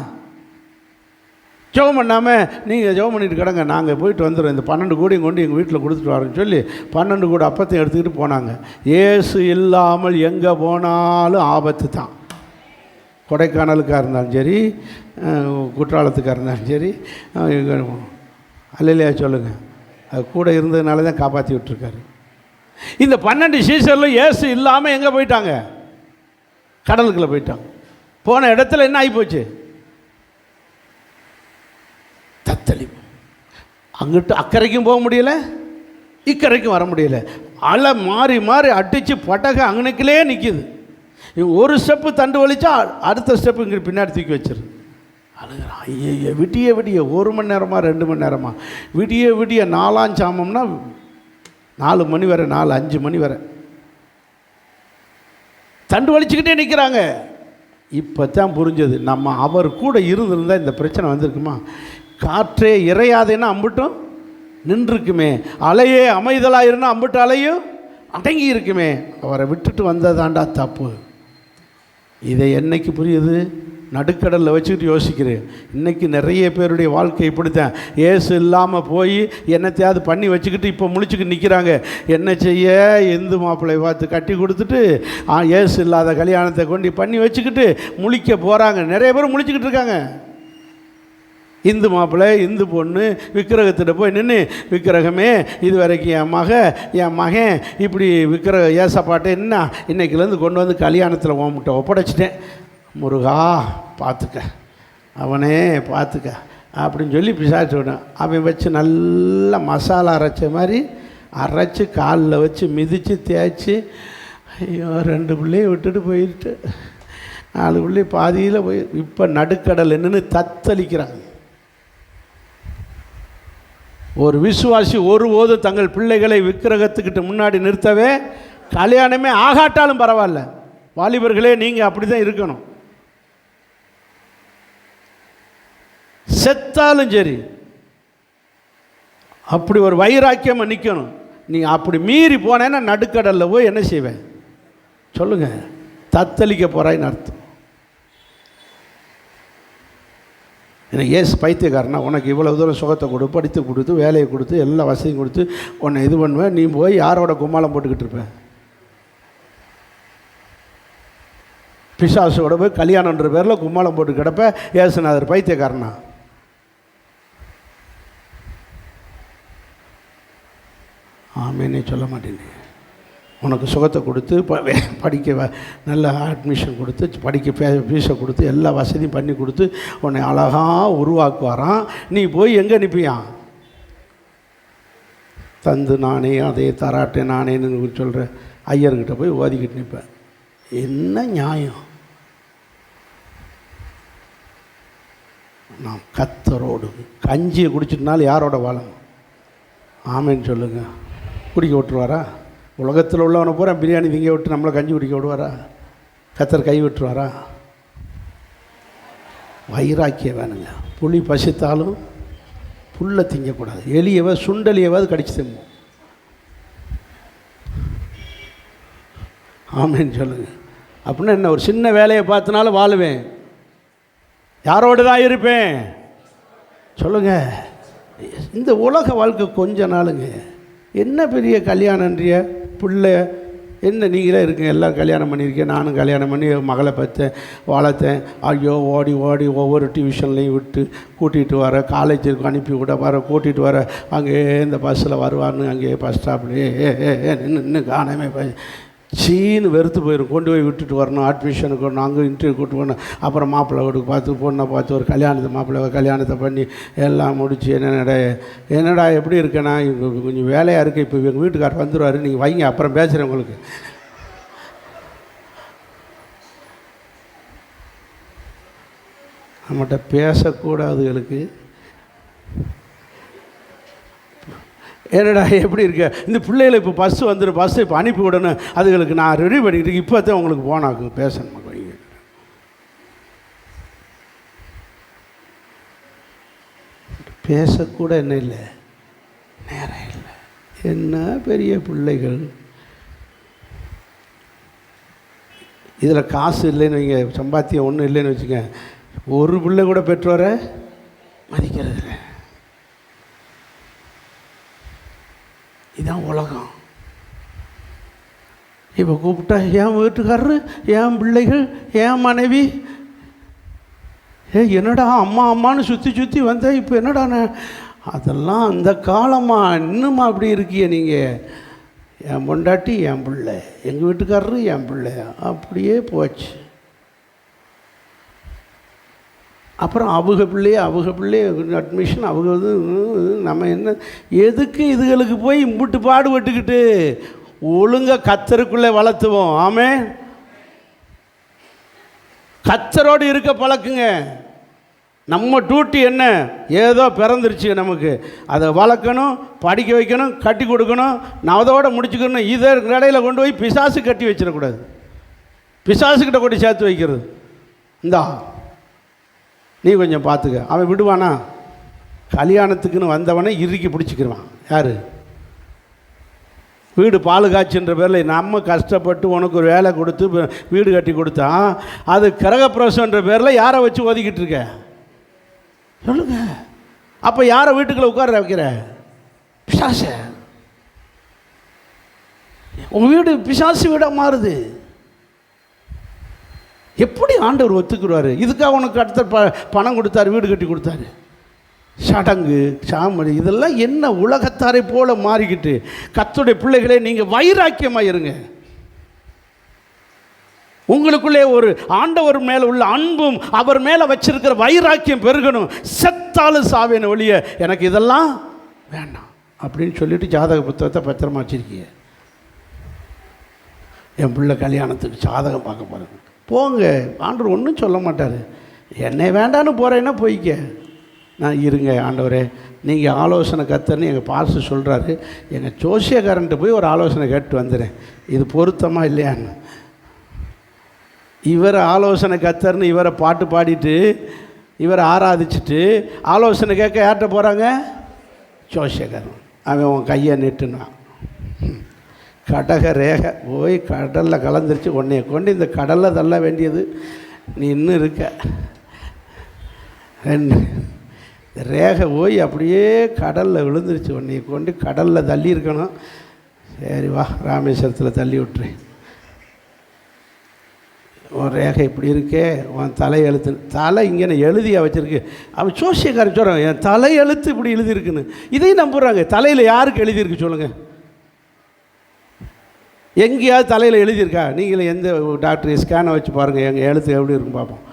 ஜெபம் பண்ணாமல் நீங்கள் ஜெபம் பண்ணிட்டு கிடங்க, நாங்கள் போயிட்டு வந்துடுறோம், இந்த 12 கூடையும் கொண்டு எங்கள் வீட்டில் கொடுத்துட்டு வரோன்னு சொல்லி 12 கூட அப்பத்தையும் எடுத்துக்கிட்டு போனாங்க. இயேசு இல்லாமல் எங்கே போனாலும் ஆபத்து தான். கொடைக்கானலுக்காக இருந்தாலும் சரி, குற்றாலத்துக்காக இருந்தாலும் சரி, அல்லையா சொல்லுங்கள், அது கூட இருந்ததுனால தான் காப்பாற்றி விட்டுருக்காரு. இந்த 12 சீசரில் இயேசு இல்லாமல் எங்கே போயிட்டாங்க? கடலுக்குள்ளே போயிட்டாங்க. போன இடத்துல என்ன ஆகிப்போச்சு? தத்தளிப்பு. அங்கிட்டு அக்கறைக்கும் போக முடியல, இக்கரைக்கும் வர முடியல. அலை மாறி மாறி அடித்து படகு அங்கனைக்கிலே நிற்கிது. ஒரு ஸ்டெப்பு தண்டு வலிச்சா அடுத்த ஸ்டெப்பு இங்கே பின்னாடி தூக்கி வச்சிரு. அழுகிறான், ஐயோ விடிய விடிய 1 மணி நேரமா 2 மணி நேரமா, விடிய விடிய 4ஆம் சாமம்னா 4 மணி வரை, 4-5 மணி வரை தண்டு வலிச்சுக்கிட்டே நிற்கிறாங்க. இப்போ தான் புரிஞ்சது, நம்ம அவர் கூட இருந்திருந்தால் இந்த பிரச்சனை வந்திருக்குமா? காற்றே இறையாதேன்னா அம்பிட்டும் நின்றுக்குமே, அலையே அமைதலாக இருந்தால் அம்பிட்டு அலையும் அடங்கி இருக்குமே. அவரை விட்டுட்டு வந்ததாண்டா தப்பு. இதை என்னைக்கு புரியுது? நடுக்கடலில் வச்சுக்கிட்டு யோசிக்கிறேன். இன்றைக்கி நிறைய பேருடைய வாழ்க்கை இப்படித்தான். ஏசு இல்லாமல் போய் என்னத்தையாவது பண்ணி வச்சுக்கிட்டு இப்போ முழிச்சுக்கிட்டு நிற்கிறாங்க. என்ன செய்ய? இந்து மாப்பிள்ளை பார்த்து கட்டி கொடுத்துட்டு ஏசு இல்லாத கல்யாணத்தை கொண்டு பண்ணி வச்சுக்கிட்டு முழிக்க போகிறாங்க. நிறைய பேர் முழிச்சுக்கிட்டு இருக்காங்க. இந்து மாப்பிள்ளை, இந்து பொண்ணு விக்கிரகத்திட்ட போய் நின்று, விக்கிரகமே இது வரைக்கும் என் மகன் இப்படி விக்கிரக ஏசப்பாட்டை என்ன இன்னைக்குலேருந்து கொண்டு வந்து கல்யாணத்தில் உன்கிட்ட ஒப்படைச்சிட்டேன், முருகா பார்த்துக்க, அவனே பார்த்துக்க அப்படின்னு சொல்லி பிசாசு விடும். அவன் வச்சு நல்லா மசாலா அரைச்ச மாதிரி அரைச்சி காலில் வச்சு மிதித்து தேய்ச்சி, ஐயோ 2 பிள்ளையை விட்டுட்டு போயிட்டு 4 பிள்ளை பாதியில் போய் இப்போ நடுக்கடல் என்னன்னு தத்தளிக்கிறாங்க. ஒரு விசுவாசி ஒருபோதும் தங்கள் பிள்ளைகளை விக்கிரகத்துக்கிட்ட முன்னாடி நிறுத்தவே, கல்யாணமே ஆகாட்டாலும் பரவாயில்ல. வாலிபர்களே, நீங்கள் அப்படி தான் இருக்கணும். செத்தாலும் சரி அப்படி ஒரு வைராக்கியமாக நிற்கணும். நீ அப்படி மீறி போனேன்னா நடுக்கடலில் போய் என்ன செய்வேன் சொல்லுங்கள்? தத்தளிக்க போகிறாயின்னு அர்த்தம். எனக்கு ஏசு பைத்தியக்காரனா, உனக்கு இவ்வளோ தூரம் சுகத்தை படித்து கொடுத்து வேலையை கொடுத்து எல்லா வசதியும் கொடுத்து உன்னை இது பண்ணுவேன், நீ போய் யாரோட கும்மாளம் போட்டுக்கிட்டு இருப்ப? பிசாசோட போய் கல்யாணன்ற பேரில் கும்மாளம் போட்டு கிடப்ப. ஏசுநாதர் பைத்தியக்காரனா? ஆமேனே சொல்ல மாட்டேனே. உனக்கு சுகத்தை கொடுத்து படிக்க நல்ல அட்மிஷன் கொடுத்து படிக்க ஃபீஸை கொடுத்து எல்லா வசதியும் பண்ணி கொடுத்து உன்னை அழகாக உருவாக்குவாரான். நீ போய் எங்கே நிற்பியான்? தந்து நானே அதே தராட்டேன் நானேன்னு சொல்கிற ஐயர்கிட்ட போய் ஓதிக்கிட்டு நிற்பேன். என்ன நியாயம்? நான் கத்தரோடு கஞ்சியை குடிச்சிட்டுனாலும் யாரோட வாழணும்? ஆமேன்னு சொல்லுங்கள். குடிக்க விட்டுருவாரா? உலகத்தில் உள்ளவனை பூரா பிரியாணி திங்க விட்டு நம்மளை கஞ்சி குடிக்க விடுவாரா? கத்தர் கை விட்டுருவாரா? வைராக்கியம் வேணுங்க. புளி பசித்தாலும் புல்லை திங்கக்கூடாது. எலியவை சுண்டலியவாது கடிச்சு திம்போம். ஆமேன்னு சொல்லுங்கள். அப்படின்னா என்ன? ஒரு சின்ன வேலையை பார்த்தினாலும் வாழுவேன். யாரோடு தான் இருப்பேன் சொல்லுங்கள். இந்த உலக வாழ்க்கை கொஞ்ச நாளுங்க. என்ன பெரிய கல்யாணன்றிய பிள்ளை என்ன? நீங்களே இருக்குங்க, எல்லாம் கல்யாணம் பண்ணியிருக்கேன். நானும் கல்யாணம் பண்ணி மகளை பார்த்தேன், வளர்த்தேன். ஐயோ ஓடி ஓடி ஒவ்வொரு டியூஷன்லையும் விட்டு கூட்டிகிட்டு வர, காலேஜுக்கு அனுப்பி விட வர, கூட்டிகிட்டு வர, அங்கேயே இந்த பஸ்ஸில் வருவான்னு அங்கேயே பஸ் ஸ்டாப்லேயே நின்று காணாமே சீன்னு வெறுத்து போயிடும். கொண்டு போய் விட்டுட்டு வரணும், அட்மிஷனுக்கு வரணும், அங்கே இன்டர்வியூ கூட்டு வரணும், அப்புறம் மாப்பிள்ளை வீட்டுக்கு பார்த்து பொண்ணை பார்த்து ஒரு மாப்பிள்ளை கல்யாணத்தை பண்ணி எல்லாம் முடிச்சு என்னடா எப்படி இருக்கேண்ணா கொஞ்சம் வேலையாக இருக்குது, இப்போ எங்கள் வீட்டுக்காரர் வந்துடுவார், நீங்கள் வைங்க அப்புறம் பேசுகிறேன் உங்களுக்கு. நம்மகிட்ட பேசக்கூடாதுகளுக்கு என்னடா எப்படி இருக்க, இந்த பிள்ளைகளை இப்போ பஸ்ஸு வந்துடும், பஸ்ஸை இப்போ அனுப்பி விடணும், அதுகளுக்கு நான் ரெடி பண்ணிக்கிட்டு இப்போ தான் உங்களுக்கு போனாக்கு பேசணும். பேசக்கூட என்ன இல்லை, நேரம் இல்லை. என்ன பெரிய பிள்ளைகள். இதில் காசு இல்லைன்னு வைங்க, சம்பாத்தியம் ஒன்றும் இல்லைன்னு வச்சுக்க, ஒரு பிள்ளை கூட பெற்றோரை மதிக்கிறது இல்லை. இதுதான் உலகம். இப்போ கூப்பிட்டா என் வீட்டுக்காரரு, என் பிள்ளைகள், என் மனைவி, என்னடா அம்மா அம்மானு சுற்றி சுற்றி வந்தேன், இப்போ என்னடாண்ணே அதெல்லாம் அந்த காலமா, இன்னுமா அப்படி இருக்கிய நீங்கள்? என் பொண்டாட்டி என் பிள்ளை, எங்கள் வீட்டுக்காரரு என் பிள்ளை, அப்படியே போச்சு. அப்புறம் அவங்க பிள்ளைய அட்மிஷன், அவங்க நம்ம என்ன எதுக்கு இதுகளுக்கு போய் இம்புட்டு பாடுபட்டுக்கிட்டு? ஒழுங்காக கர்த்தருக்குள்ளே வளர்த்துவோம். ஆமென். கர்த்தரோடு இருக்க பழக்குங்க. நம்ம டியூட்டி என்ன? ஏதோ பிறந்துருச்சு நமக்கு, அதை வளர்க்கணும், படிக்க வைக்கணும், கட்டி கொடுக்கணும், நான் அதோட முடிச்சுக்கணும். இதை இடையில் கொண்டு போய் பிசாசு கட்டி வச்சிடக்கூடாது. பிசாசுக்கிட்ட கொண்டு சேர்த்து வைக்கிறது. இந்தா நீ கொஞ்சம் பார்த்துக்க. அவன் விடுவானா? கல்யாணத்துக்குன்னு வந்தவனை இறுக்கி பிடிச்சிக்கிடுவான். யார்? வீடு பாலுகாட்சின்ற பேரில் நம்ம கஷ்டப்பட்டு உனக்கு ஒரு வேலை கொடுத்து வீடு கட்டி கொடுத்தா, அது கிரகப்பிரவேசன்ற பேரில் யாரை வச்சு ஒதுக்கிட்டு இருக்க சொல்லுங்க? அப்போ யாரை வீட்டுக்குள்ளே உட்கார வைக்கிற? பிசாச. உங்கள் வீடு பிசாசு வீடாக மாறுது. எப்படி ஆண்டவர் ஒத்துக்குருவார்? இதுக்காக உனக்கு அடுத்த பணம் கொடுத்தாரு, வீடு கட்டி கொடுத்தாரு. சடங்கு சாமடி இதெல்லாம் என்ன உலகத்தாரை போல மாறிக்கிட்டு. கர்த்தருடைய பிள்ளைகளே, நீங்கள் வைராக்கியமாக இருங்க. உங்களுக்குள்ளே ஒரு ஆண்டவர் மேலே உள்ள அன்பும் அவர் மேலே வச்சிருக்கிற வைராக்கியம் பெருகணும். செத்தாலும் சாவேன ஒழிய எனக்கு இதெல்லாம் வேண்டாம் அப்படின்னு சொல்லிட்டு ஜாதக புத்தகத்தை பத்திரமா வச்சிருக்கீங்க. என் பிள்ளை கல்யாணத்துக்கு ஜாதகம் பார்க்க பாருங்க, போங்க. ஆண்டவர் ஒன்றும் சொல்ல மாட்டார். என்னை வேண்டான்னு போகிறேன்னா போய்க்க. நான் இருங்க ஆண்டவரே, நீங்கள் ஆலோசனை கத்தர்னு எங்கள் பாஸ்டர் சொல்கிறாரு, எங்கள் ஜோசியக்காரன்ட்டு போய் ஒரு ஆலோசனை கேட்டு வந்துடுறேன், இது பொருத்தமாக இல்லையான்னு. இவரை ஆலோசனை கத்தர்னு இவரை பாட்டு பாடிட்டு இவரை ஆராதிச்சுட்டு ஆலோசனை கேட்க யார்கிட்ட போகிறாங்க? ஜோசியக்காரன். அவன் உன் கையை நீட்டுனான். கடக ரேகை போய் கடலில் கலந்துருச்சு. உன்னைய கொண்டு இந்த கடலில் தள்ள வேண்டியது நீ இன்னும் இருக்க. ரெண்டு ரேகை போய் அப்படியே கடலில் விழுந்துருச்சு. உன்னைய கொண்டு கடலில் தள்ளி இருக்கணும். சரி வா, ராமேஸ்வரத்தில் தள்ளி விட்டுறேன். உன் ரேகை இப்படி இருக்கே, உன் தலையெழுத்து, தலை இங்கே எழுதியா வச்சுருக்கு. அவன் ஜோசியக்காரன் சொல்கிறான், என் தலையெழுத்து இப்படி எழுதியிருக்குன்னு. இதையும் நம்புகிறாங்க. தலையில் யாருக்கு எழுதியிருக்கு சொல்லுங்கள்? எங்கேயாவது தலையில் எழுதியிருக்கா? நீங்களே எந்த டாக்டர் ஸ்கேனை வச்சு பாருங்கள், எங்கள் எழுத்து எப்படி இருக்குன்னு பார்ப்போம்.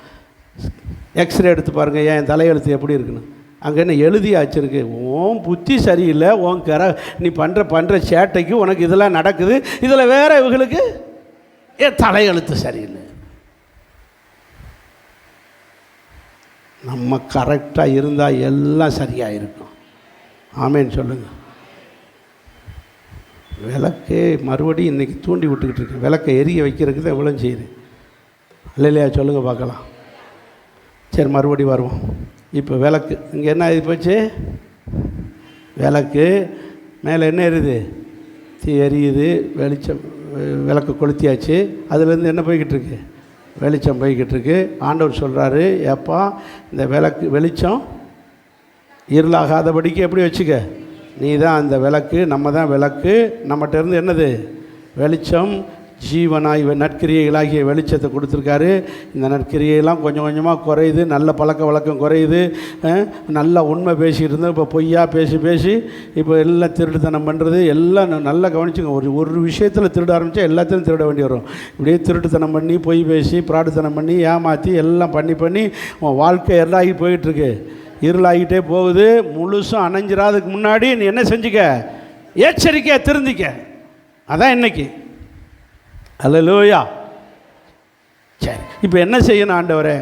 எக்ஸ்ரே எடுத்து பாருங்கள், என் தலையெழுத்து எப்படி இருக்குன்னு. அங்கே என்ன எழுதியா வச்சுருக்கு? உன் புத்தி சரியில்லை, உன் நீ பண்ணுற சேட்டைக்கு உனக்கு இதெல்லாம் நடக்குது. இதில் வேறு இவங்களுக்கு என் தலையெழுத்து சரியில்லை. நம்ம கரெக்டாக இருந்தால் எல்லாம் சரியாக இருக்கும். ஆமேன்னு சொல்லுங்கள். விளக்கே மறுபடியும் இன்றைக்கி தூண்டி விட்டுக்கிட்டு இருக்கேன். விளக்கை எரிய வைக்கிறதுக்கு தான் எவ்வளோ செய்யுது இல்லையா? சொல்லுங்கள் பார்க்கலாம். சரி, மறுபடியும் வருவோம். இப்போ விளக்கு இங்கே என்ன ஆகி போச்சு? விளக்கு மேலே என்ன எரியுது? தீ எரியுது, வெளிச்சம். விளக்கு கொளுத்தியாச்சு, அதுலேருந்து என்ன போய்கிட்டு இருக்கு? வெளிச்சம் போய்கிட்டு இருக்கு. ஆண்டவர் சொல்கிறாரு, ஏப்பா இந்த விளக்கு வெளிச்சம் இருளாகாதபடிக்கு எப்படி வச்சுக்க, நீ தான் அந்த விளக்கு, நம்ம தான் விளக்கு. நம்மகிட்ட இருந்து என்னது? வெளிச்சம், ஜீவனாய் நற்கிரியைகளாகிய வெளிச்சத்தை கொடுத்துருக்காரு. இந்த நற்கிரியெல்லாம் கொஞ்சம் கொஞ்சமாக குறையுது. நல்ல பழக்க வழக்கம் குறையுது. நல்லா உண்மை பேசிகிட்டு இருந்தோம், இப்போ பொய்யா பேசி இப்போ எல்லாம் திருட்டுத்தனம் பண்ணுறது. எல்லாம் நல்லா கவனிச்சுங்க. ஒரு விஷயத்தில் திருட ஆரம்பித்தா எல்லாத்தையும் திருட வேண்டி வரும். இப்படியே திருட்டுத்தனம் பண்ணி, பொய் பேசி, பிராடுத்தனம் பண்ணி, ஏமாற்றி எல்லாம் பண்ணி உன் வாழ்க்கை இருளாகி போயிட்டுருக்கு. இருளாகிட்டே போகுது. முழுசும் அணைஞ்சிடாதுக்கு முன்னாடி நீ என்ன செஞ்சுக்க? எச்சரிக்கையாக திருந்திக்க. அதான் இன்னைக்கு. அல்லேலூயா. சரி, இப்போ என்ன செய்யணும் ஆண்டவரே?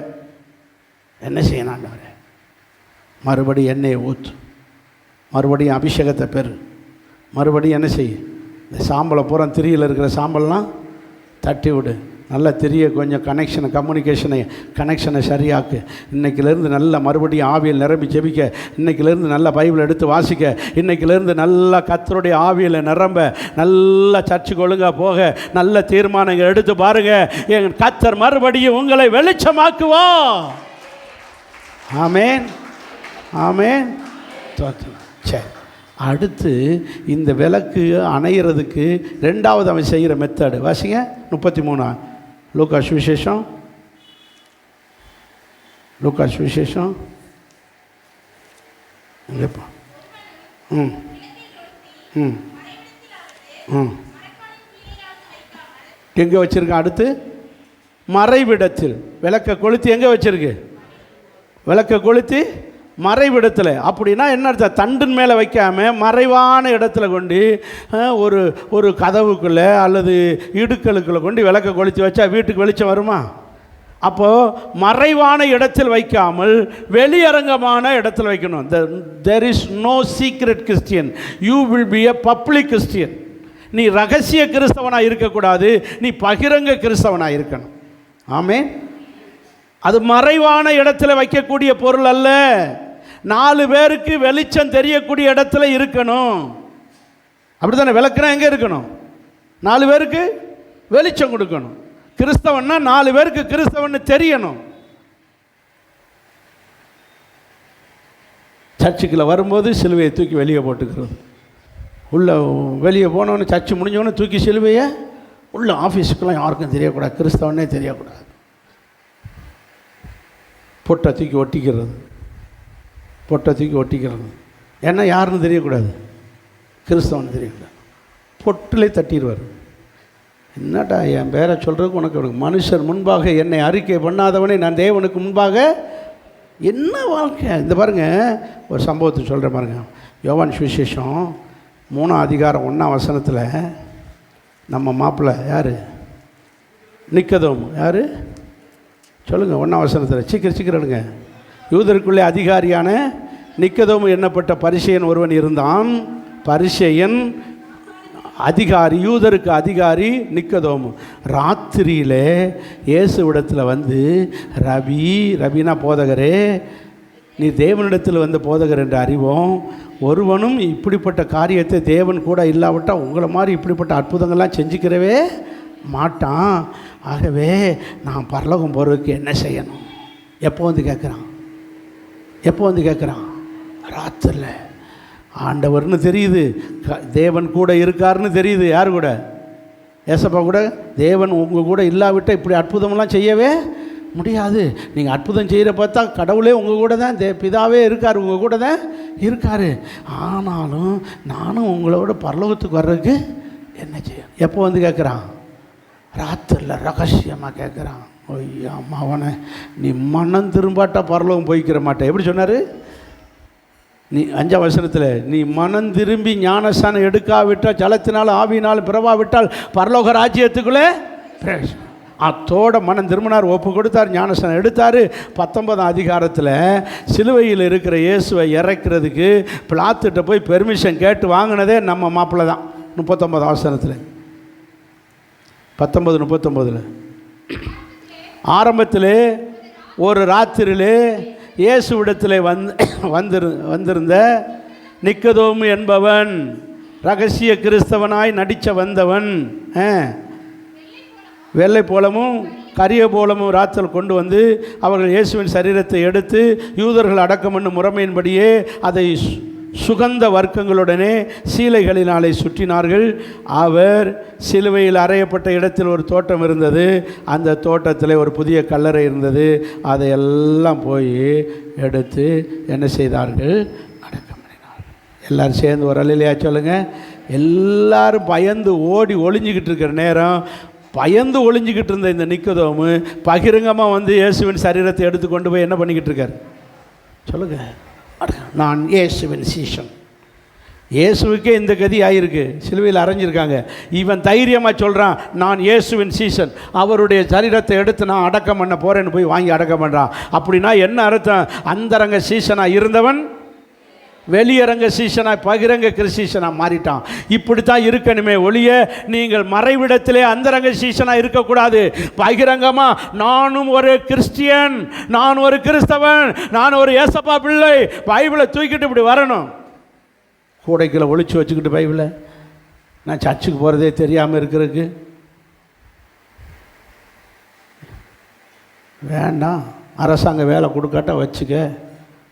என்ன செய்யணும் ஆண்டவரே? மறுபடியும் எண்ணெயை ஊற்று, மறுபடியும் அபிஷேகத்தை பெறு, மறுபடியும் என்ன செய், இந்த சாம்பலை பூரா திரியில் இருக்கிற சாம்பல்லாம் தட்டி விடு. நல்லா திரிய கொஞ்சம் கனெக்ஷனை சரியாக்கு. இன்றைக்கிலேருந்து நல்ல மறுபடியும் ஆவியில் நிரம்பி ஜெபிக்க, இன்றைக்கிலேருந்து நல்ல பைபிள் எடுத்து வாசிக்க, இன்றைக்கிலேருந்து நல்லா கர்த்தருடைய ஆவியில் நிரம்ப, நல்லா சர்ச்சுக்கு ஒழுங்காக போக, நல்ல தீர்மானங்கள் எடுத்து பாருங்கள். என் கர்த்தர் மறுபடியும் உங்களை வெளிச்சமாக்குவா. ஆமேன், ஆமேன். சரி, அடுத்து இந்த விளக்கு அணையிறதுக்கு ரெண்டாவது அவன் செய்கிற மெத்தடு வாசிங்க. 33 லூக்கா சுவிசேஷம், எங்கேப்பா? எங்கே வச்சுருக்கேன்? அடுத்து மறைவிடத்தில் விளக்கை கொளுத்தி எங்கே வச்சுருக்கு? விளக்கை கொளுத்தி மறைவிடத்தில். அப்படின்னா என்ன அர்த்தம்? தண்டின் மேலே வைக்காமல் மறைவான இடத்துல கொண்டு ஒரு கதவுக்குள்ளே அல்லது இடுக்களுக்குள்ளே கொண்டு விளக்கை கொளுத்தி வச்சா வீட்டுக்கு வெளிச்சம் வருமா? அப்போது மறைவான இடத்தில் வைக்காமல் வெளியரங்கமான இடத்துல வைக்கணும். there is no secret Christian, you will be a public Christian. நீ ரகசிய கிறிஸ்தவனாக இருக்கக்கூடாது, நீ பகிரங்க கிறிஸ்தவனாக இருக்கணும். ஆமென். அது மறைவான இடத்துல வைக்கக்கூடிய பொருள் அல்ல. 4 பேருக்கு வெளிச்சம் தெரியக்கூடிய இடத்துல இருக்கணும். அப்படி தானே? விளக்குனா எங்கே இருக்கணும்? 4 பேருக்கு வெளிச்சம் கொடுக்கணும். கிறிஸ்தவன்னா 4 பேருக்கு கிறிஸ்தவன்னு தெரியணும். சர்ச்சுக்குள்ள வரும்போது சிலுவையை தூக்கி வெளியே போட்டுக்கிறது. உள்ளே வெளியே போனோன்னு சர்ச்சு முடிஞ்சவொன்னே தூக்கி சிலுவையை உள்ள ஆஃபீஸுக்கெல்லாம் யாருக்கும் தெரியக்கூடாது, கிறிஸ்தவனே தெரியக்கூடாது. பொட்டை தூக்கி ஒட்டிக்கிறது. ஏன்னா யாருன்னு தெரியக்கூடாது, கிறிஸ்தவன் தெரியக்கூடாது. பொட்டிலே தட்டிடுவார். என்னடா என் பேரை சொல்கிறதுக்கு உனக்கு மனுஷர் முன்பாக என்னை அறிக்கை பண்ணாதவனே நான் தேவனுக்கு முன்பாக என்ன வாழ்க்கை. இந்த பாருங்கள், ஒரு சம்பவத்தை சொல்கிறேன் பாருங்கள். யோவான் சுவிசேஷம் 3 அதிகாரம் 1 வசனத்தில் நம்ம மாப்பிள்ளை யார்? நிக்கதோம். யார் சொல்லுங்கள்? 1 வசனத்தில் சீக்கிரம் எடுங்க. யூதருக்குள்ளே அதிகாரியான நிக்கதோமு எண்ணப்பட்ட பரிசேயன் ஒருவன் இருந்தான். பரிசேயன் அதிகாரி, யூதருக்கு அதிகாரி நிக்கதோமு. ராத்திரியில் இயேசுவிடத்தில் வந்து, ரபினா போதகரே, நீ தேவனிடத்தில் வந்த போதகர் என்று அறிவோம். ஒருவனும் இப்படிப்பட்ட காரியத்தை தேவன் கூட இல்லாவிட்டால் உங்களை மாதிரி இப்படிப்பட்ட அற்புதங்கள்லாம் செஞ்சுக்கிறவே மாட்டான். ஆகவே நான் பரலோகம் போகிறதுக்கு என்ன செய்யணும்? எப்போ வந்து கேட்குறான்? ராத்திரில். ஆண்டவர்னு தெரியுது, தேவன் கூட இருக்காருன்னு தெரியுது. யார் கூட? ஏசப்பா கூட. தேவன் உங்கள் கூட இல்லாவிட்டால் இப்படி அற்புதமெல்லாம் செய்யவே முடியாது. நீங்கள் அற்புதம் செய்கிற பார்த்தா கடவுளே உங்கள் கூட தான், பிதாவே இருக்கார், உங்கள் கூட தான் இருக்கார். ஆனாலும் நானும் உங்களோட பரலோகத்துக்கு வர்றதுக்கு என்ன செய்யணும்? எப்போ வந்து கேட்குறான்? ராத்திரில் ரகசியமாக கேட்குறான். ஐயா அவனை, நீ மனம் திரும்பாட்டா பரலோகம் போய்க்கிற மாட்டேன். எப்படி சொன்னார்? நீ 5 வசனத்தில், நீ மனம் திரும்பி ஞானஸ்தானம் எடுக்காவிட்டால், ஜலத்தினாலும் ஆவியினாலும் பிறவாவிட்டால் பரலோக ராஜ்யத்துக்குள்ளே அத்தோட மனம் திரும்பினார், ஒப்பு கொடுத்தார், ஞானஸ்தானம் எடுத்தார். 19 அதிகாரத்தில் சிலுவையில் இருக்கிற இயேசுவை இறக்கிறதுக்கு பிலாத்துட்ட போய் பெர்மிஷன் கேட்டு வாங்கினதே நம்ம மாப்பிள்ளை தான். 39 வசனத்தில் 19:39 ஆரம்பத்தில் ஒரு ராத்திரியிலே இயேசுவிடத்தில் வந்திருந்த நிக்கதோமு என்பவன், ரகசிய கிறிஸ்தவனாய் நடித்த வந்தவன், வெள்ளை போலமும் கரிய போலமும் ராத்திரில் கொண்டு வந்து அவர்கள் இயேசுவின் சரீரத்தை எடுத்து யூதர்கள் அடக்கம் என்னும் முறைமையின்படியே அதை சுகந்த வர்க்கங்களுடனே சீலைகளினாலே சுற்றினார்கள். அவர் சிலுவையில் அறையப்பட்ட இடத்தில் ஒரு தோட்டம் இருந்தது. அந்த தோட்டத்தில் ஒரு புதிய கல்லறை இருந்தது. அதையெல்லாம் போய் எடுத்து என்ன செய்தார்கள்? அடக்கம் பண்ணினார்கள். எல்லோரும் சேர்ந்து ஒரு அல்லேலூயா சொல்லுங்கள். எல்லாரும் பயந்து ஓடி ஒளிஞ்சிக்கிட்டு இருக்கிற நேரம், பயந்து ஒளிஞ்சிக்கிட்டு இருந்த இந்த நிக்கதோமு பகிரங்கமாக வந்து இயேசுவின் சரீரத்தை எடுத்து கொண்டு போய் என்ன பண்ணிக்கிட்டு இருக்கார்? சொல்லுங்கள். நான் இயேசுவின் சீஷன். இயேசுவுக்கே இந்த கதி ஆகிருக்கு, சிலுவையில் அரைஞ்சிருக்காங்க. இவன் தைரியமாக சொல்கிறான், நான் இயேசுவின் சீஷன், அவருடைய சரீரத்தை எடுத்து நான் அடக்கம் பண்ண போகிறேன்னு போய் வாங்கி அடக்கம் பண்ணுறான். அப்படின்னா என்ன அர்த்தம்? அந்தரங்க சீஷனாக இருந்தவன் வெளியரங்க சீசனாக பகிரங்க கிறிஸ்தீசனாக மாறிட்டான். இப்படி தான் இருக்கணுமே ஒழிய நீங்கள் மறைவிடத்திலே அந்தரங்க சீசனாக இருக்கக்கூடாது. பகிரங்கமாக நானும் ஒரு கிறிஸ்டியன், நான் ஒரு கிறிஸ்தவன், நான் ஒரு ஏசப்பா பிள்ளை, பைபிளை தூக்கிட்டு இப்படி வரணும். கூடைக்குள்ள ஒழிச்சு வச்சுக்கிட்டு பைபிளை நான் சர்ச்சுக்கு போகிறதே தெரியாமல் இருக்கிறதுக்கு வேண்டாம். அரசாங்க வேலை கொடுக்காட்டா வச்சுக்க,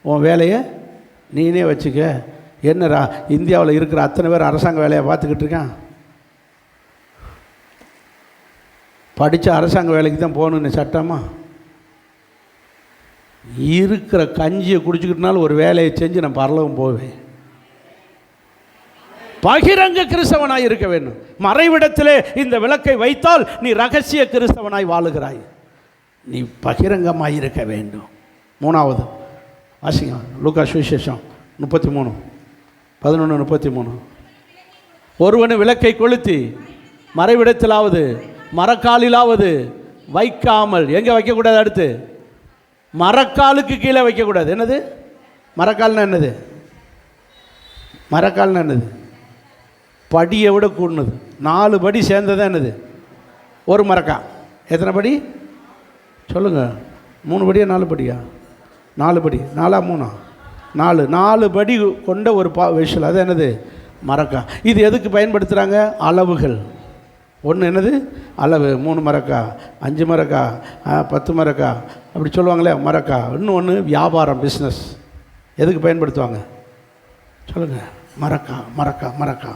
உன் வேலையை நீனே வச்சுக்க. என்னடா இந்தியாவில் இருக்கிற அத்தனை பேர் அரசாங்க வேலையை பார்த்துக்கிட்டு இருக்கான். படித்த அரசாங்க வேலைக்கு தான் போகணுன்னு சட்டமா? இருக்கிற கஞ்சியை குடிச்சுக்கிட்டனாலும் ஒரு வேலையை செஞ்சு நான் பரலவும் போவேன். பகிரங்க கிறிஸ்தவனாய் இருக்க வேண்டும். மறைவிடத்திலே இந்த விளக்கை வைத்தால் நீ ரகசிய கிறிஸ்தவனாய் வாழுகிறாய். நீ பகிரங்கமாய் இருக்க வேண்டும். மூணாவது வாசிங்க, லூக்கா சுவிசேஷம் 33:11-33. ஒருவனு விளக்கை கொளுத்தி மறைவிடத்திலாவது மரக்காலிலாவது வைக்காமல், எங்கே வைக்கக்கூடாது? அடுத்து மரக்காலுக்கு கீழே வைக்கக்கூடாது. என்னது மரக்கால்னா? என்னது மரக்கால்னா? என்னது? படியை விட கூடுனது. 4 படி சேர்ந்ததான் என்னது ஒரு மரக்கா. எத்தனை படி சொல்லுங்கள்? 3 படியா 4 படியா? 4 படி. 4 3 4 படி கொண்ட ஒரு விஷயம். அது என்னது? மரக்கா. இது எதுக்கு பயன்படுத்துகிறாங்க? அளவுகள். ஒன்று என்னது? அளவு. 3 மரக்கா, 5 மரக்கா, 10 மரக்கா, அப்படி சொல்லுவாங்களே மரக்கா. இன்னொன்று வியாபாரம், பிஸ்னஸ். எதுக்கு பயன்படுத்துவாங்க சொல்லுங்கள்? மரக்கா மரக்கா மரக்கா.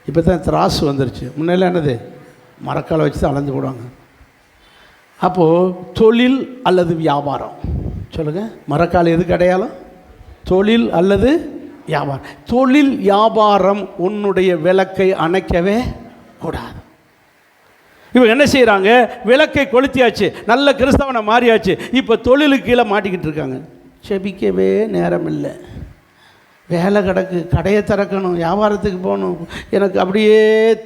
இப்போ தான் திராசு வந்துருச்சு. முன்னெல்லாம் என்னது? மரக்கால் வச்சு தான் அளந்து போடுவாங்க. அப்போது தொழில் அல்லது வியாபாரம் சொல்லுங்கள். மரக்கால் எதுக்கு அடையாளம்? தொழில் அல்லது வியாபாரம். தொழில் வியாபாரம் உன்னுடைய விளக்கை அணைக்கவே கூடாது. இவங்க என்ன செய்கிறாங்க? விளக்கை கொளுத்தியாச்சு, நல்ல கிறிஸ்தவனை மாறியாச்சு, இப்போ தொழிலுக்கு கீழே மாட்டிக்கிட்டு இருக்காங்க. செபிக்கவே நேரம் இல்லை, வேலை கிடக்கு, கடையை திறக்கணும், வியாபாரத்துக்கு போகணும். எனக்கு அப்படியே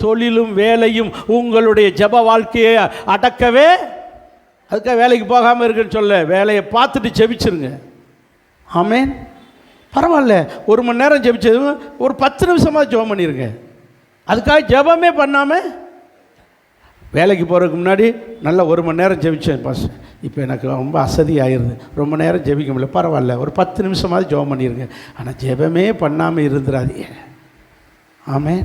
தொழிலும் வேலையும் உங்களுடைய ஜப வாழ்க்கையை அடக்கவே. அதுக்காக வேலைக்கு போகாமல் இருக்குன்னு சொல்ல, வேலையை பார்த்துட்டு ஜெபிச்சிருங்க. ஆமேன். பரவாயில்ல, 1 மணி நேரம் ஜெபிச்சது ஒரு 10 நிமிஷமாக ஜெபம் பண்ணிடுங்க. அதுக்காக ஜெபமே பண்ணாமல் வேலைக்கு போகிறதுக்கு முன்னாடி நல்லா 1 மணி நேரம் ஜெபிச்சேன் பாஸ், இப்போ எனக்கு ரொம்ப அசதி ஆயிடுது, ரொம்ப நேரம் ஜெபிக்க முடியல. பரவாயில்ல, ஒரு 10 நிமிஷமாவது ஜெபம் பண்ணிடுங்க. ஆனால் ஜெபமே பண்ணாமல் இருந்துடாதீங்க. ஆமேன்.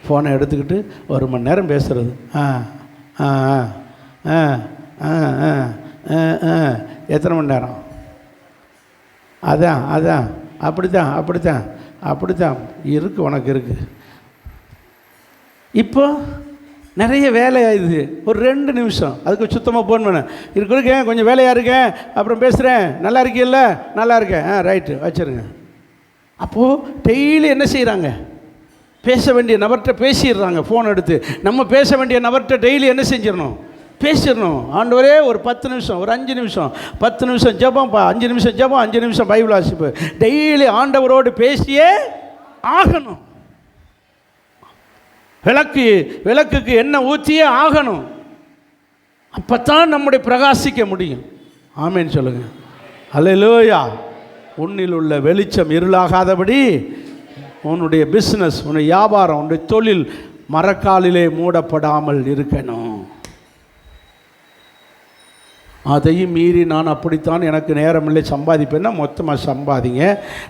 ஃபோனை எடுத்துக்கிட்டு 1 மணி நேரம் பேசுகிறது. எத்தனை மணி நேரம்? அதான் அப்படித்தான் இருக்குது, உனக்கு இருக்குது. இப்போ நிறைய வேலையாகுது. ஒரு 2 நிமிஷம் அதுக்கு சுத்தமாக ஃபோன் பண்ணேன், இருக்கேன் கொஞ்சம் வேலையாக இருக்கேன், அப்புறம் பேசுகிறேன், நல்லா இருக்கீல்ல? நல்லா இருக்கேன், ரைட்டு வச்சுருங்க. அப்போது டெய்லி என்ன செய்கிறாங்க? பேச வேண்டிய நபர்கிட்ட பேசிடுறாங்க. ஃபோன் எடுத்து நம்ம பேச வேண்டிய நபர்கிட்ட டெய்லி என்ன செஞ்சிடணும்? பேசிடணும். ஆண்டவரே ஒரு 10 நிமிஷம், ஒரு 5 நிமிஷம், 10 நிமிஷம் ஜெபம், 5 நிமிஷம் ஜெபம், 5 நிமிஷம் பைபிள் வாசிப்பு. டெய்லி ஆண்டவரோடு பேசியே ஆகணும். விளக்குக்கு எண்ணெய் ஊற்றியே ஆகணும். அப்போ தான் நம்முடைய பிரகாசிக்க முடியும். ஆமேன்னு சொல்லுங்கள். அல்லேலூயா. உன்னில் உள்ள வெளிச்சம் இருளாகாதபடி உன்னுடைய பிஸ்னஸ், உன்னுடைய வியாபாரம், உன்னுடைய தொழில் மரக்காலிலே மூடப்படாமல் இருக்கணும். அதையும் மீறி நான் அப்படித்தான், எனக்கு நேரம் இல்லை, சம்பாதிப்பேன்னா மொத்தமாக சம்பாதிங்க.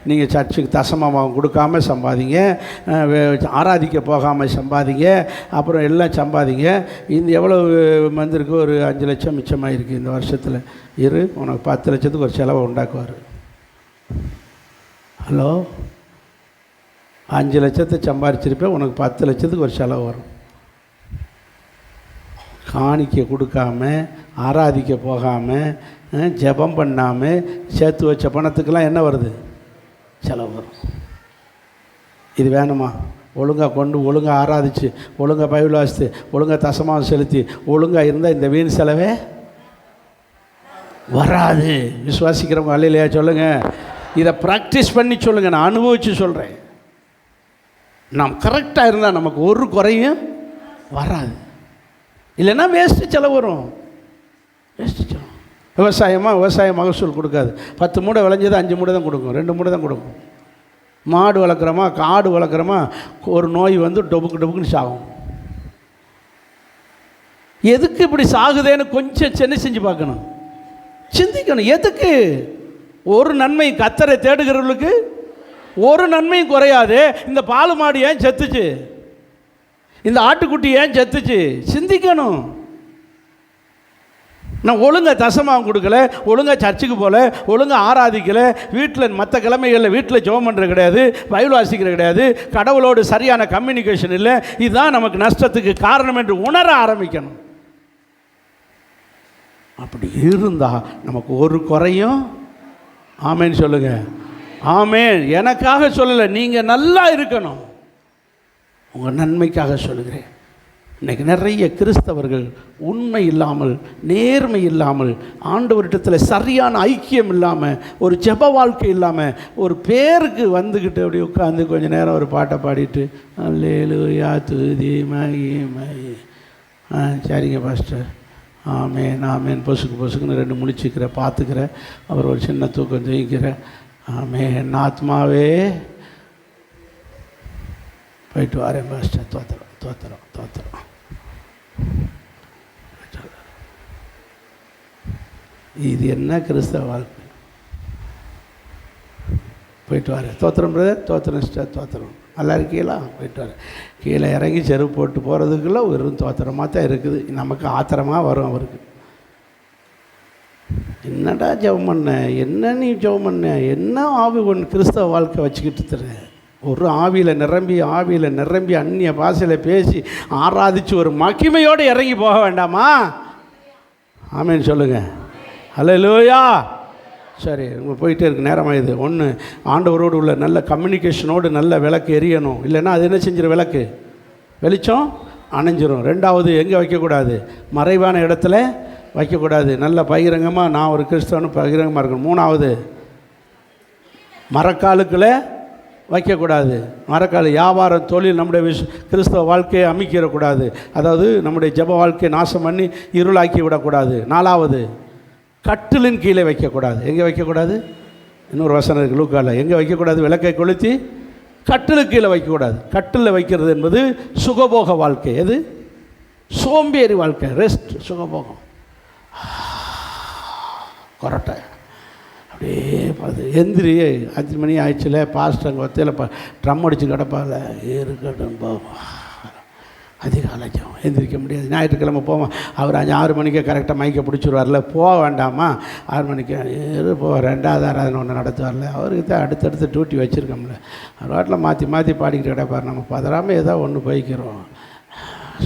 நீங்கள் சர்ச்சுக்கு தசமமாக கொடுக்காம சம்பாதிங்க, ஆராதிக்க போகாமல் சம்பாதிங்க, அப்புறம் எல்லாம் சம்பாதிங்க. இந்த எவ்வளோ வந்திருக்கு? ஒரு 5 லட்சம் மிச்சமாக இருக்குது இந்த வருஷத்தில். உனக்கு 10 லட்சத்துக்கு ஒரு செலவை உண்டாக்குவார். ஹலோ, 5 லட்சத்தை சம்பாதிச்சிருப்பேன், உனக்கு 10 லட்சத்துக்கு ஒரு செலவு வரும். காணிக்க கொடுக்காம, ஆராதிக்க போகாமல், ஜெபம் பண்ணாமல் சேர்த்து வச்ச பணத்துக்கெல்லாம் என்ன வருது? செலவு வரும். இது வேணுமா? ஒழுங்காக கொண்டு, ஒழுங்காக ஆராதிச்சு, ஒழுங்காக பைபிள் வாசித்து, ஒழுங்காக தசமாக செலுத்தி, ஒழுங்காக இருந்தால் இந்த வீண் செலவே வராது. விசுவாசிக்கிறவங்க அல்லையா சொல்லுங்கள். இதை ப்ராக்டிஸ் பண்ணி சொல்லுங்கள். நான் அனுபவித்து சொல்கிறேன். நாம் கரெக்டாக இருந்தால் நமக்கு ஒரு குறையும் வராது. இல்லைன்னா வேஸ்ட்டு செலவு வரும். வேஸ்ட்டு செலவு. விவசாய மகசூல் கொடுக்காது. 10 மூடை விளைஞ்சது 5 மூடை தான் கொடுக்கும், 2 மூடை தான் கொடுக்கும். மாடு வளர்க்குறோமா, காடு வளர்க்குறோமா, ஒரு நோய் வந்து டொபுக்கு டொபுக்குன்னு சாகும். எதுக்கு இப்படி சாகுதேன்னு கொஞ்சம் சென்னை செஞ்சு பார்க்கணும், சிந்திக்கணும். எதுக்கு? ஒரு நன்மை கர்த்தரை தேடுகிறவர்களுக்கு ஒரு நன்மையும் குறையாது. இந்த பால் மாடு ஏன் செத்துச்சு, இந்த ஆட்டுக்குட்டி ஏன் செத்துச்சு, சிந்திக்கணும். நான் ஒழுங்காக தசமாவும் கொடுக்கல, ஒழுங்காக சர்ச்சுக்கு போகல, ஒழுங்காக ஆராதிக்கலை, வீட்டில் மற்ற கிழமைகளில் வீட்டில் ஜெபம் பண்ணுறது கிடையாது, பைபிள் வாசிக்கிறது கிடையாது, கடவுளோடு சரியான கம்யூனிகேஷன் இல்லை. இதுதான் நமக்கு நஷ்டத்துக்கு காரணம் என்று உணர ஆரம்பிக்கணும். அப்படி இருந்தால் நமக்கு ஒரு குறையும். ஆமேன்னு சொல்லுங்க. ஆமேன். எனக்காக சொல்லலை, நீங்கள் நல்லா இருக்கணும், உங்கள் நன்மைக்காக சொல்லுகிறேன். இன்றைக்கி நிறைய கிறிஸ்தவர்கள் உண்மை இல்லாமல், நேர்மை இல்லாமல், ஆண்டவரிடத்தில் சரியான ஐக்கியம் இல்லாமல், ஒரு ஜெப வாழ்க்கை இல்லாமல், ஒரு பேருக்கு வந்துக்கிட்டு அப்படி உட்காந்து கொஞ்சம் நேரம் ஒரு பாட்டை பாடிட்டு அல்லேலூயா துதி மகிமை, சரிங்க பாஸ்டர், ஆமேன் ஆமேன், பொசுக்குன்னு ரெண்டு முழிச்சிக்கிற பார்த்துக்கிற, அவர் ஒரு சின்ன தூக்கம் தூங்கிக்கிற, ஆமேன் ஆத்மாவே போயிட்டு வரேன் பாஸ்டர், தோத்துறோம் தோத்துறோம் தோத்துறோம். இது என்ன கிறிஸ்தவ வாழ்க்கை? போயிட்டு வரேன், தோத்திரம் பிரதர், தோத்திரம் சிஸ்டர், தோத்திரம், நல்லா இருக்கீங்களா, போயிட்டு வரேன். கீழே இறங்கி செருப்பு போட்டு போகிறதுக்குள்ள வெறும் தோத்திரமாக தான் இருக்குது. நமக்கு ஆத்திரமாக வரும் அவருக்கு. என்னடா ஜெபம் பண்ண, என்ன நீ ஜெபம் பண்ண, என்ன ஆவி ஒன்று கிறிஸ்தவ வாழ்க்கை வச்சுக்கிட்டு தர. ஒரு ஆவியில் நிரம்பி அந்நிய பாஷையில் பேசி ஆராதித்து ஒரு மகிமையோடு இறங்கி போக வேண்டாமா? ஆமேன்னு சொல்லுங்கள். அல்லேலூயா. சரி, உங்களுக்கு போயிட்டே இருக்கு, நேரமாகுது. ஒன்று, ஆண்டவரோடு உள்ள நல்ல கம்யூனிகேஷனோடு நல்ல விளக்கு எரியணும். இல்லைன்னா அது என்ன செஞ்சிடும், விளக்கு வெளிச்சம் அணைஞ்சிரும். ரெண்டாவது, எங்கே வைக்கக்கூடாது, மறைவான இடத்துல வைக்கக்கூடாது. நல்ல பகிரங்கமாக நான் ஒரு கிறிஸ்தவனு பகிரங்கமாக இருக்கணும். மூணாவது, மரக்காலுக்குள்ளே வைக்கக்கூடாது. மரக்கால் வியாபாரம், தொழில், நம்முடைய கிறிஸ்தவ வாழ்க்கையை அமைக்கிடக்கூடாது. அதாவது நம்முடைய ஜெப வாழ்க்கையை நாசம் பண்ணி இருளாக்கி விடக்கூடாது. நாலாவது, கட்டிலின் கீழே வைக்கக்கூடாது. எங்கே வைக்கக்கூடாது? இன்னொரு வசனம் இருக்குது லூக்காவில், எங்கே வைக்கக்கூடாது, விளக்கை கொளுத்தி கட்டிலுக்கு கீழே வைக்கக்கூடாது. கட்டிலில் வைக்கிறது என்பது சுகபோக வாழ்க்கை. எது? சோம்பேறி வாழ்க்கை, ரெஸ்ட், சுகபோகம். கொரட்டை அப்படியே பார்த்து எந்திரி, 5 மணி ஆயிடுச்சுல, பாஸ்டர் அங்கே ஒத்தையில் ட்ரம் அடித்து கிடப்பால, இருக்கட்டும் போவோம், அதிகாலஜம் எந்திரிக்க முடியாது. ஞாயிற்றுக்கிழமை போவோம், அவர் 6 மணிக்கே கரெக்டாக மைக்கை பிடிச்சிருவார்ல, போக வேண்டாமா, 6 மணிக்கு போவோம், 2வது ஆராதனை ஒன்று நடத்துவார்ல, அவருக்கு தான் அடுத்தடுத்து டியூட்டி வச்சுருக்கோம்ல, அவர் வாட்டில் மாற்றி பாடிக்கிட்டு கிடப்பார். நம்ம பதறாமல் ஏதோ ஒன்று போய்க்கிறோம்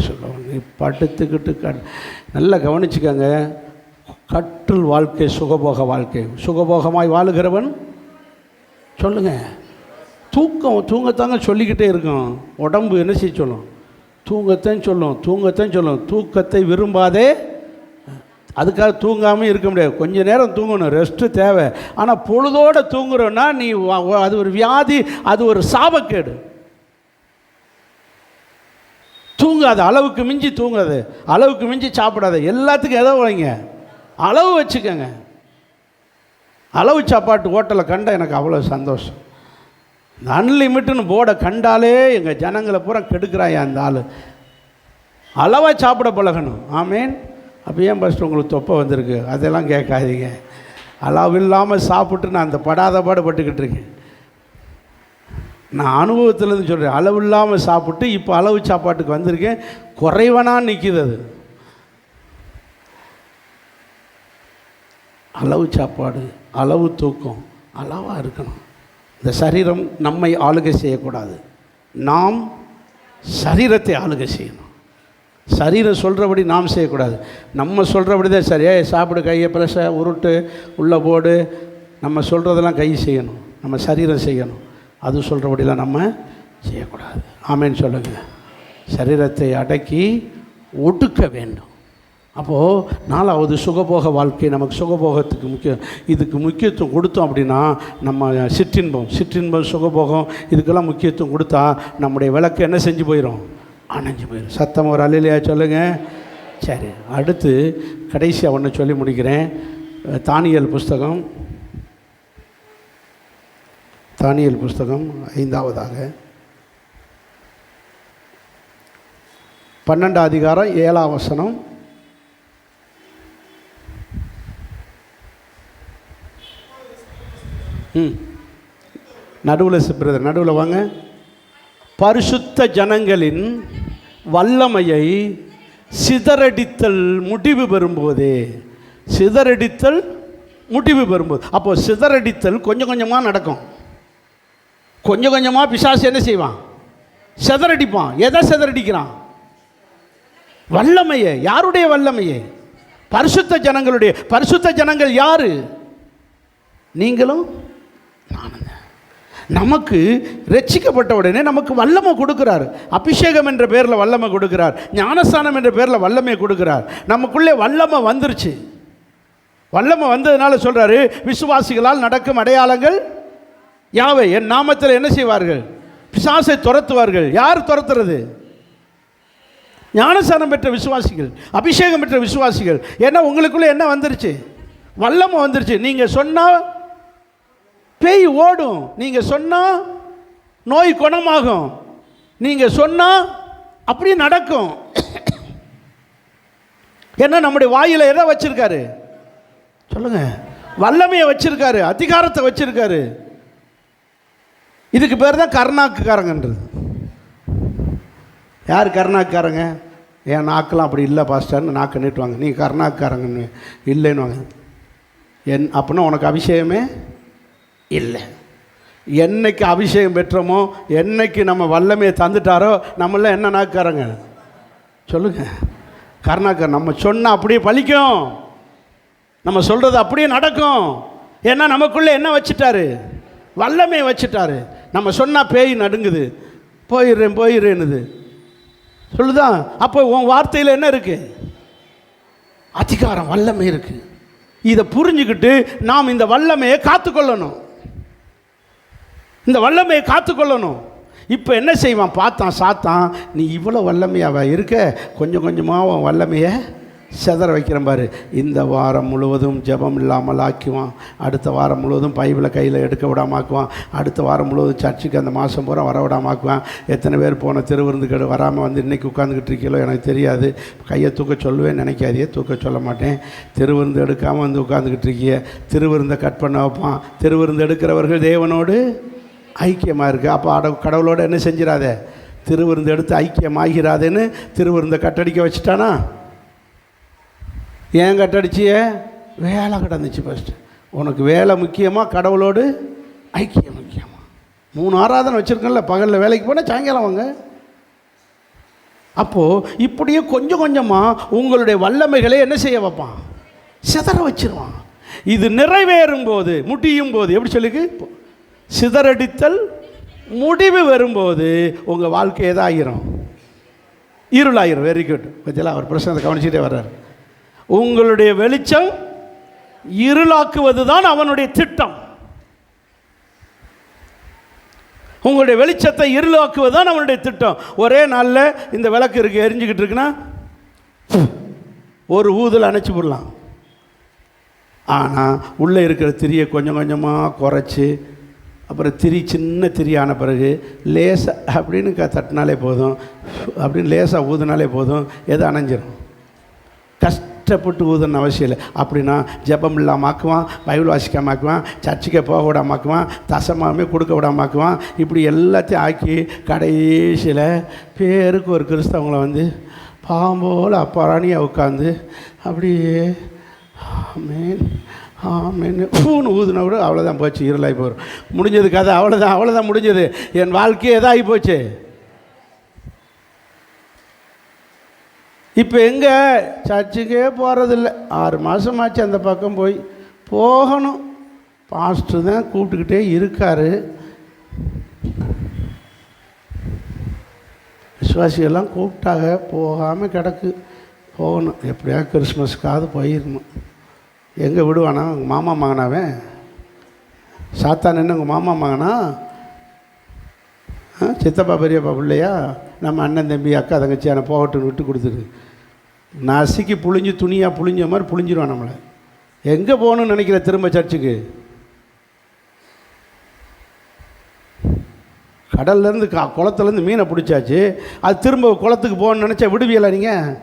சொல்லுவோம். நீ படுத்துக்கிட்டு நல்லா கவனிச்சுக்கோங்க. கட்டில் வாழ்க்கை சுகபோக வாழ்க்கை. சுகபோகமாய் வாழுகிறவன் சொல்லுங்கள். தூங்கத்தாங்க சொல்லிக்கிட்டே இருக்கும். உடம்பு என்ன செய்ய சொல்லும்? தூங்கத்தான் சொல்லும். தூக்கத்தை விரும்பாதே. அதுக்காக தூங்காமல் இருக்க முடியாது. கொஞ்சம் நேரம் தூங்கணும், ரெஸ்ட்டு தேவை. ஆனால் பொழுதோடு தூங்குறோன்னா நீ அது ஒரு வியாதி, அது ஒரு சாபக்கேடு. தூங்காது, அளவுக்கு மிஞ்சி தூங்காது, அளவுக்கு மிஞ்சி சாப்பிடாது. எல்லாத்துக்கும் எதோ வைங்க, அளவு வச்சுக்கோங்க. அளவு சாப்பாட்டு ஹோட்டலில் கண்ட எனக்கு அவ்வளோ சந்தோஷம். இந்த அன்லிமிட்டுன்னு போர்டை கண்டாலே எங்கள் ஜனங்களை பூரா கெடுக்கிறாயா அந்த ஆள். அளவாக சாப்பிட பழகணும். ஆமேன். அப்போ ஏன் ஃபஸ்ட்டு உங்களுக்கு தொப்பை வந்திருக்கு, அதெல்லாம் கேட்காதீங்க. அளவு இல்லாமல் சாப்பிட்டு நான் அந்த படாத பாடுபட்டுக்கிட்டு இருக்கேன். நான் அனுபவத்துலேருந்து சொல்கிறேன். அளவு இல்லாமல் சாப்பிட்டு இப்போ அளவு சாப்பாட்டுக்கு வந்திருக்கேன். குறைவனாக நிற்கிது அது. அளவு சாப்பாடு, அளவு தூக்கம், அளவாக இருக்கணும். இந்த சரீரம் நம்மை ஆளுகை செய்யக்கூடாது. நாம் சரீரத்தை ஆளுகை செய்யணும். சரீரம் சொல்கிறபடி நாம் செய்யக்கூடாது. நம்ம சொல்கிறபடி தான் சரி. சாப்பிடு, கையை பிரச உருட்டு, உள்ளே போடு, நம்ம சொல்கிறதெல்லாம் கை செய்யணும். நம்ம சரீரம் செய்யணும். அது சொல்கிறபடிலாம் நம்ம செய்யக்கூடாது. ஆமேன்னு சொல்லுங்கள். சரீரத்தை அடக்கி ஒடுக்க வேண்டும். அப்போது 4வது சுகபோக வாழ்க்கை. நமக்கு சுகபோகத்துக்கு இதுக்கு முக்கியத்துவம் கொடுத்தோம் அப்படின்னா நம்ம சிற்றின்பம் சுகபோகம் இதுக்கெல்லாம் முக்கியத்துவம் கொடுத்தா நம்முடைய விளக்கு என்ன செஞ்சு போயிடும்? அணைஞ்சு போயிடும். சத்தம் ஒரு அல்லையா சொல்லுங்கள். சரி, அடுத்து கடைசியாக ஒன்று சொல்லி முடிக்கிறேன். தானியேல் புஸ்தகம் தானியேல் புஸ்தகம் 5ஆவதாக 12 அதிகாரம் 7ஆம் வசனம். நடுவில் வாங்க. பரிசுத்த ஜனங்களின் வல்லமையை சிதறடித்தல் முடிவு பெறும்போதே, சிதறடித்தல் முடிவு பெறும்போது, அப்போ சிதறடித்தல் கொஞ்சம் கொஞ்சமாக நடக்கும். கொஞ்சம் கொஞ்சமாக பிசாசு என்ன செய்வான்? சிதறடிப்பான். எதை சிதறடிக்கிறான்? வல்லமையை. யாருடைய வல்லமையை? பரிசுத்த ஜனங்களுடைய. பரிசுத்த ஜனங்கள் யாரு? நீங்களும் நானுங்க. நமக்கு ரட்சிக்கப்பட்ட உடனே நமக்கு வல்லமை கொடுக்கிறார். அபிஷேகம் என்ற பேரில் வல்லமை கொடுக்கிறார். ஞானஸ்தானம் என்ற பேரில் வல்லமை கொடுக்கிறார். நமக்குள்ளே வல்லமை வந்துருச்சு. வல்லமை வந்ததுனால சொல்றாரு, விசுவாசிகளால் நடக்கும் அடையாளங்கள் யாவை? என் நாமத்தில் என்ன செய்வார்கள்? பிசாசை துரத்துவார்கள். யார் துரத்துறது? ஞானஸ்தானம் பெற்ற விசுவாசிகள், அபிஷேகம் பெற்ற விசுவாசிகள். ஏன்னா உங்களுக்குள்ளே என்ன வந்துருச்சு? வல்லமை வந்துருச்சு. நீங்கள் சொன்னால் பேய் ஓடும், நீங்கள் சொன்னால் நோய் குணமாகும், நீங்கள் சொன்னால் அப்படி நடக்கும். ஏன்னா நம்முடைய வாயில் எதை வச்சிருக்காரு? சொல்லுங்க. வல்லமையை வச்சிருக்காரு, அதிகாரத்தை வச்சிருக்காரு. இதுக்கு பேர் தான் கர்நாக்குக்காரங்கன்றது. யார் கர்நாக்குக்காரங்க? என் நாக்கெல்லாம் அப்படி இல்லை பாஸ்டர்னு நாக்கு நீட்டுவாங்க. நீ கர்நாக்குக்காரங்கன்னு இல்லைன்னு வாங்க. அப்படின்னா உனக்கு அபிஷேகமே இல்லை. என்னைக்கு அபிஷேகம் பெற்றோமோ, என்னைக்கு நம்ம வல்லமையை தந்துட்டாரோ, நம்மளாம் என்ன நாக்குக்காரங்க? சொல்லுங்க. கர்நாக்கர். நம்ம சொன்னால் அப்படியே பலிக்கும், நம்ம சொல்கிறது அப்படியே நடக்கும். ஏன்னா நமக்குள்ளே என்ன வச்சுட்டாரு? வல்லமையை வச்சுட்டாரு. நம்ம சொன்னால் பேய் நடுங்குது, போயிடுறேன்னுது சொல்லுதான். அப்போ உன் வார்த்தையில் என்ன இருக்குது? அதிகாரம், வல்லமை இருக்குது. இதை புரிஞ்சுக்கிட்டு நாம் இந்த வல்லமையை காத்துக்கொள்ளணும். இந்த வல்லமையை காத்துக்கொள்ளணும். இப்போ என்ன செய்வான்? பார்த்தான் சாத்தான், நீ இவ்வளோ வல்லமையாவா இருக்க, கொஞ்சம் கொஞ்சமாக உன் வல்லமையை செதற வைக்கிறேன் பாரு. இந்த வாரம் முழுவதும் ஜெபம் இல்லாமல் ஆக்குவான். அடுத்த வாரம் முழுவதும் பைபிளை கையில் எடுக்க விடாமாக்குவான். அடுத்த வாரம் முழுவதும் சர்ச்சுக்கு அந்த மாதம் பூரா வர விடாமாக்குவான். எத்தனை பேர் போன திருவிருந்துக்கு வராமல் வந்து இன்றைக்கி உட்காந்துக்கிட்டு இருக்கீங்களோ எனக்கு தெரியாது. கையை தூக்க சொல்லுவேன் நினைக்காதே, தூக்க சொல்ல மாட்டேன். திருவிருந்து எடுக்காமல் வந்து உட்காந்துக்கிட்டு இருக்கிய, திருவிருந்தை கட் பண்ண வைப்பான். திருவிருந்து எடுக்கிறவர்கள் தேவனோடு ஐக்கியமாக இருக்குது. அப்போ கடவுளோடு என்ன செஞ்சிடாத, திருவிருந்து எடுத்து ஐக்கியமாகிறாதேன்னு திருவிருந்தை கட்டடிக்க வச்சுட்டானா? ஏன் கட்டடிச்சிய? வேலை கிடந்துச்சு. ஃபஸ்ட்டு உனக்கு வேலை முக்கியமாக, கடவுளோடு ஐக்கியம் முக்கியமாக. 3 ஆராதனை வச்சுருக்கல, பகலில் வேலைக்கு போனால் சாயங்காலம் வாங்க. அப்போது இப்படியே கொஞ்சம் கொஞ்சமாக உங்களுடைய வல்லமைகளை என்ன செய்ய வைப்பான்? சிதற வச்சிருவான். இது நிறைவேறும் போது, முடியும் போது, எப்படி சொல்லிக்கு சிதறடித்தல் முடிவு வரும்போது உங்கள் வாழ்க்கை எதாகிரும்? இருளாயிரும். Very good. பற்றியெல்லாம் அவர் பிரச்சனை கவனிச்சுட்டே வர்றார். உங்களுடைய வெளிச்சம் இருளாக்குவது தான் அவனுடைய திட்டம். உங்களுடைய வெளிச்சத்தை இருளாக்குவது தான் அவனுடைய திட்டம். ஒரே நாளில் இந்த விளக்கு இருக்குது, எரிஞ்சுக்கிட்டு இருக்குன்னா ஒரு ஊதில் அணைச்சி போடலாம். ஆனால் உள்ளே இருக்கிற திரியை கொஞ்சம் கொஞ்சமாக குறைச்சி, அப்புறம் சின்ன திரியான பிறகு லேசாக அப்படின்னு தட்டினாலே போதும், அப்படின்னு லேசாக ஊதுனாலே போதும், எது அணைஞ்சிடும். கஷ்டப்பட்டு ஊதுன்னு அவசியம் இல்லை. அப்படின்னா ஜெபம் இல்லாமல் ஆக்குவான், பைபிள் வாசிக்காமல் ஆக்குவான், சர்ச்சுக்கே போக விடாமாக்குவான், தசமாகவே கொடுக்க விடாமாக்குவான். இப்படி எல்லாத்தையும் ஆக்கி கடைசியில் பேருக்கு ஒரு கிறிஸ்தவங்களை வந்து பாம்போல் அப்பாராணியாக உட்காந்து அப்படியே ஆமேன் ஆமேன்னு பூன்னு ஊதுனா கூட அவ்வளோதான், போச்சு, இருளாகி போயிடும். முடிஞ்சது கதை, அவ்வளோதான் முடிஞ்சது. என் வாழ்க்கையே எதாகி போச்சு. இப்போ எங்கே? சர்ச்சுக்கே போகிறதில்ல. 6 மாதமாச்சு அந்த பக்கம் போகணும். பாஸ்டர் தான் கூப்பிட்டுக்கிட்டே இருக்கார். விசுவாசிகள்லாம் கூப்பிட்டாங்க, போகாமல் கிடக்கு. போகணும். எப்படியா கிறிஸ்மஸ்க்காவது போயிடணும். எங்கே விடுவானா? உங்கள் மாமா மகனாவே சாத்தான் என்ன உங்கள் மாமா மகனா? சித்தப்பா பெரியப்பா பிள்ளையா? நம்ம அண்ணன் தம்பி அக்கா தங்கச்சியான போகட்டுன்னு விட்டு கொடுத்துரு. நசுக்கி புழிஞ்சு துணியாக புழிஞ்ச மாதிரி புழிஞ்சிருவான் நம்மளை. எங்கே போகணுன்னு நினைக்கிற? திரும்ப சர்ச்சுக்கு. கடல்லேருந்து குளத்துலேருந்து மீனை பிடிச்சாச்சு, அது திரும்ப குளத்துக்கு போகணுன்னு நினச்சா விடுவியலை நீங்கள்?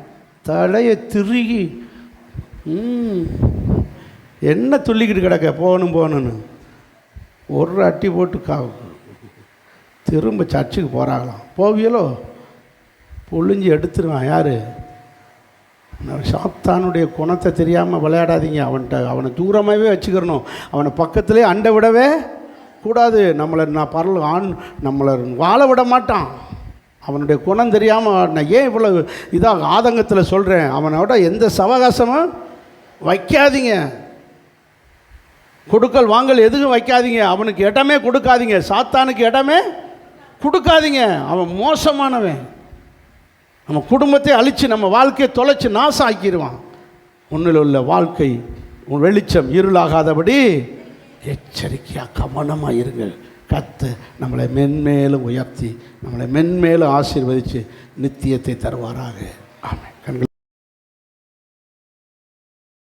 தலையை திருகி என்ன துள்ளிக்கிட்டு கிடக்க போகணுன்னு ஒரு அட்டி போட்டு திரும்ப சர்ச்சுக்கு போகிறாங்களாம். போவியலோ? பொழிஞ்சு எடுத்துருவான். யார்? சாத்தானுடைய குணத்தை தெரியாமல் விளையாடாதீங்க. அவனை தூரமாகவே வச்சுக்கிறணும். அவனை பக்கத்துலேயே அண்டை விடவே கூடாது. நம்மளை வாழ விட மாட்டான். அவனுடைய குணம் தெரியாமல் நான் ஏன் இவ்வளோ இதாக ஆதங்கத்தில் சொல்கிறேன், அவனோட எந்த சவகாசமும் வைக்காதீங்க. கொடுக்கல் வாங்கல் எதுவும் வைக்காதீங்க. அவனுக்கு இடமே கொடுக்காதீங்க. சாத்தானுக்கு இடமே கொடுக்காதீங்க. அவன் மோசமானவன். நம்ம குடும்பத்தை அழித்து நம்ம வாழ்க்கையை தொலைச்சி நாசம் ஆக்கிடுவான். உன்னில் உள்ள வாழ்க்கை வெளிச்சம் இருளாகாதபடி எச்சரிக்கையாக கவனமாக இருங்கள். கர்த்தர் நம்மளை மென்மேலும் உயர்த்தி நம்மளை மென்மேலும் ஆசீர்வதித்து நித்தியத்தை தருவாராக. ஆமென். கண்கள்